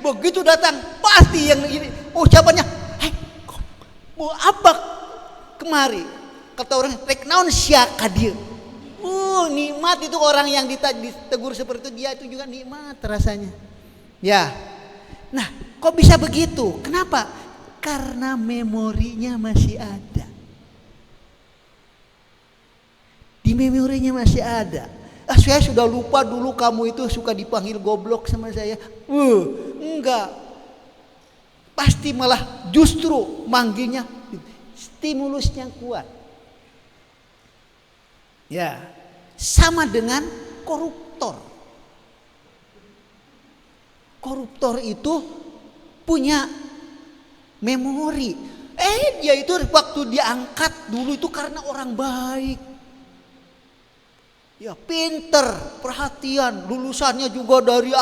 Begitu datang, pasti yang ini ucapannya, mau apa kemari? Kata orang, rek naon siaka dia. Nikmat itu orang yang ditegur seperti itu, dia itu juga nikmat rasanya. Ya. Nah, kok bisa begitu? Kenapa? Karena memorinya masih ada. Di memorinya masih ada. Saya sudah lupa dulu kamu itu suka dipanggil goblok sama saya. Enggak. Pasti malah justru manggilnya stimulusnya kuat. Ya, sama dengan koruptor. Koruptor itu punya memori. Dia itu waktu diangkat dulu itu karena orang baik. Ya, pinter, perhatian, lulusannya juga dari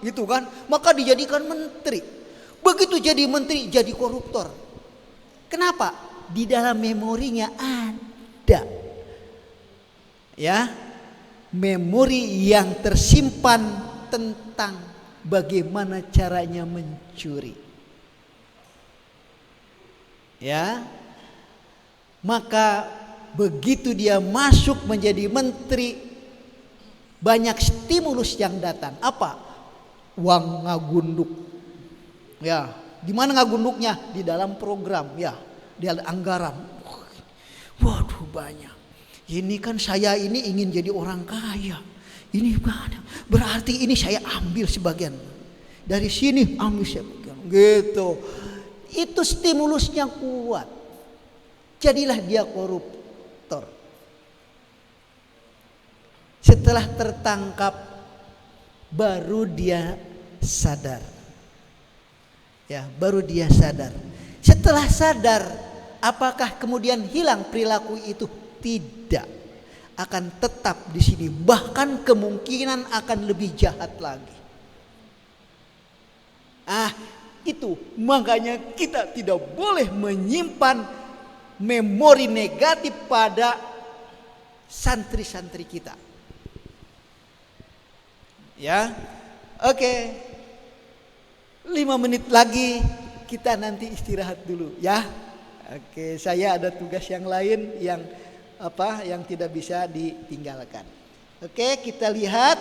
gitu kan. Maka dijadikan menteri. Begitu jadi menteri, jadi koruptor. Kenapa? Di dalam memorinya ada. Ya, memori yang tersimpan tentang bagaimana caranya mencuri. Ya, maka begitu dia masuk menjadi menteri, banyak stimulus yang datang. Apa? Uang ngagunduk. Ya, di mana ngagunduknya? Di dalam program, ya, di anggaran. Waduh, banyak. Ini kan saya ini ingin jadi orang kaya. Ini banyak. Berarti ini saya ambil sebagian. Dari sini ambil sebagian. Gitu. Itu stimulusnya kuat. Jadilah dia koruptor. Setelah tertangkap baru dia sadar. Ya, baru dia sadar. Setelah sadar, apakah kemudian hilang perilaku itu? Tidak, akan tetap di sini. Bahkan kemungkinan akan lebih jahat lagi. Itu makanya kita tidak boleh menyimpan memori negatif pada santri-santri kita. Ya, oke. 5 menit lagi kita nanti istirahat dulu, ya. Oke, saya ada tugas yang lain yang tidak bisa ditinggalkan. Oke, kita lihat.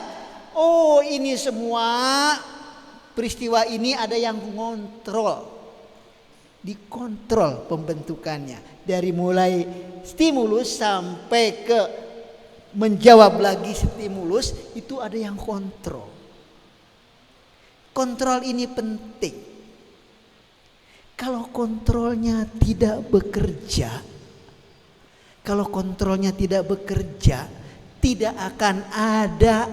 Oh, ini semua peristiwa ini ada yang mengontrol. dikontrol pembentukannya dari mulai stimulus sampai ke menjawab lagi stimulus, itu ada yang kontrol. Kontrol ini penting. Kalau kontrolnya tidak bekerja, tidak akan ada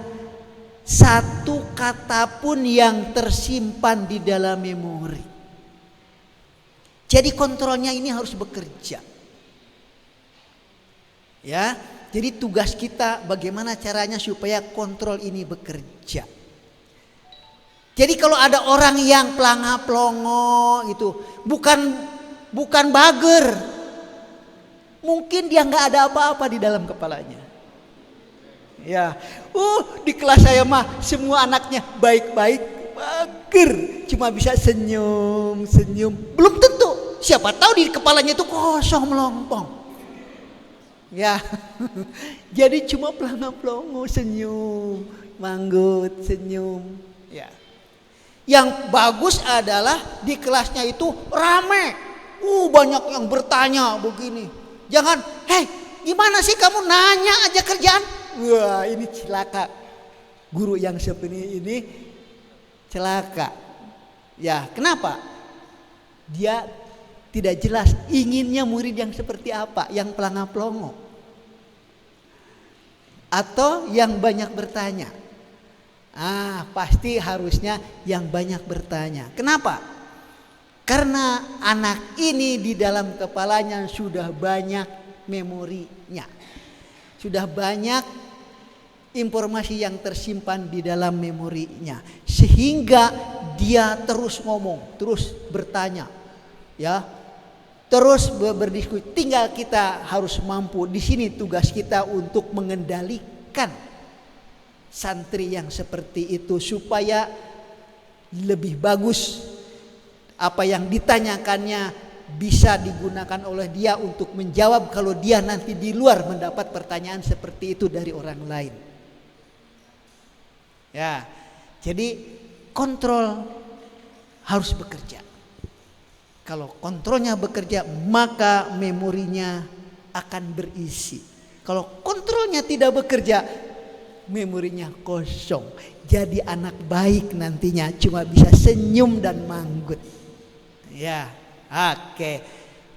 satu kata pun yang tersimpan di dalam memori. Jadi kontrolnya ini harus bekerja. Ya, jadi tugas kita bagaimana caranya supaya kontrol ini bekerja. Jadi kalau ada orang yang pelanga-pelongo itu bukan bager. Mungkin dia nggak ada apa-apa di dalam kepalanya. Ya, di kelas saya mah semua anaknya baik-baik, bager, cuma bisa senyum. Belum tentu. Siapa tahu di kepalanya itu kosong melompong. Ya, jadi cuma pelanga-pelongo, senyum, manggut, senyum. Ya, yang bagus adalah di kelasnya itu rame. Banyak yang bertanya begini. Jangan, hei, gimana sih kamu nanya aja kerjaan? Wah, ini celaka. Guru yang seperti ini celaka. Ya, kenapa? Dia tidak jelas inginnya murid yang seperti apa, yang pelanga-pelongo atau yang banyak bertanya. Pasti harusnya yang banyak bertanya. Kenapa? Karena anak ini di dalam kepalanya sudah banyak memorinya. Sudah banyak informasi yang tersimpan di dalam memorinya. Sehingga dia terus ngomong, terus bertanya. Ya, terus berdiskusi. Tinggal kita harus mampu. Di sini tugas kita untuk mengendalikan santri yang seperti itu supaya lebih bagus apa yang ditanyakannya bisa digunakan oleh dia untuk menjawab kalau dia nanti di luar mendapat pertanyaan seperti itu dari orang lain. Ya, jadi kontrol harus bekerja. Kalau kontrolnya bekerja, maka memorinya akan berisi. Kalau kontrolnya tidak bekerja, memorinya kosong. Jadi anak baik nantinya cuma bisa senyum dan manggut. Ya, oke.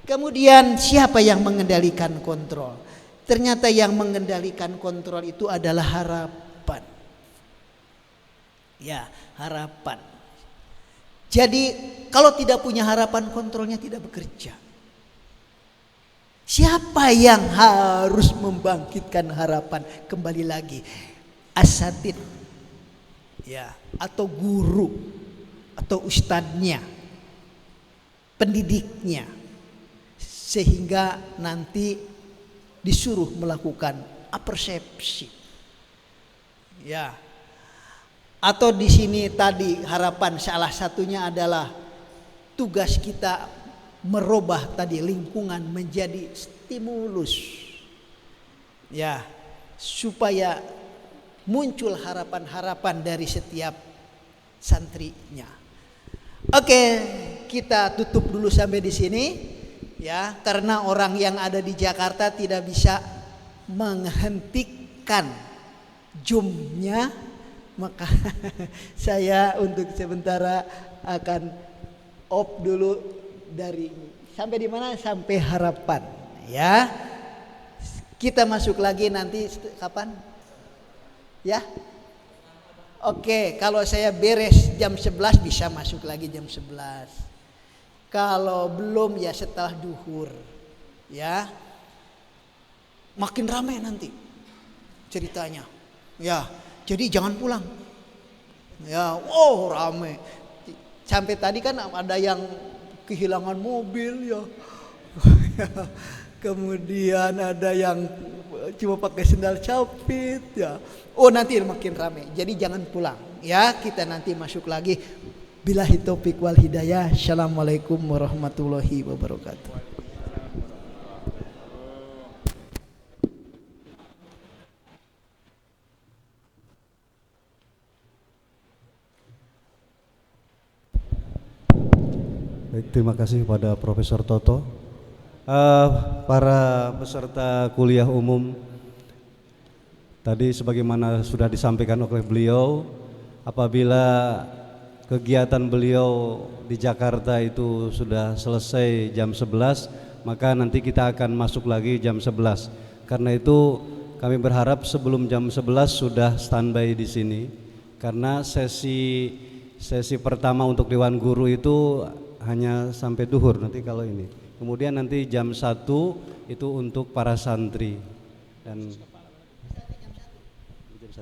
Kemudian siapa yang mengendalikan kontrol? Ternyata yang mengendalikan kontrol itu adalah harapan. Ya, harapan. Jadi kalau tidak punya harapan, kontrolnya tidak bekerja. Siapa yang harus membangkitkan harapan? Kembali lagi, asatid, ya, atau guru, atau ustadznya, pendidiknya, sehingga nanti disuruh melakukan apersepsi. Ya. Atau di sini tadi harapan salah satunya adalah tugas kita merubah tadi lingkungan menjadi stimulus. Ya, supaya muncul harapan-harapan dari setiap santrinya. Oke, kita tutup dulu sampai di sini ya, karena orang yang ada di Jakarta tidak bisa menghentikan Zoom-nya. Maka saya untuk sementara akan off dulu dari sampai di mana? Sampai harapan ya. Kita masuk lagi nanti kapan? Ya. Oke, kalau saya beres jam 11 bisa masuk lagi jam 11. Kalau belum ya setelah duhur. Ya. Makin ramai nanti ceritanya. Ya. Jadi jangan pulang. Ya, rame. Sampai tadi kan ada yang kehilangan mobil ya. Kemudian ada yang cuma pakai sendal capit ya. Nanti makin rame. Jadi jangan pulang ya. Kita nanti masuk lagi. Billahi taufik wal hidayah. Assalamualaikum warahmatullahi wabarakatuh. Baik, terima kasih kepada Profesor Toto. Para peserta kuliah umum, tadi sebagaimana sudah disampaikan oleh beliau, apabila kegiatan beliau di Jakarta itu sudah selesai jam 11, maka nanti kita akan masuk lagi jam 11. Karena itu kami berharap sebelum jam 11 sudah standby di sini, karena sesi pertama untuk Dewan Guru itu hanya sampai duhur nanti kalau ini. Kemudian nanti jam 1 itu untuk para santri dan jam 1.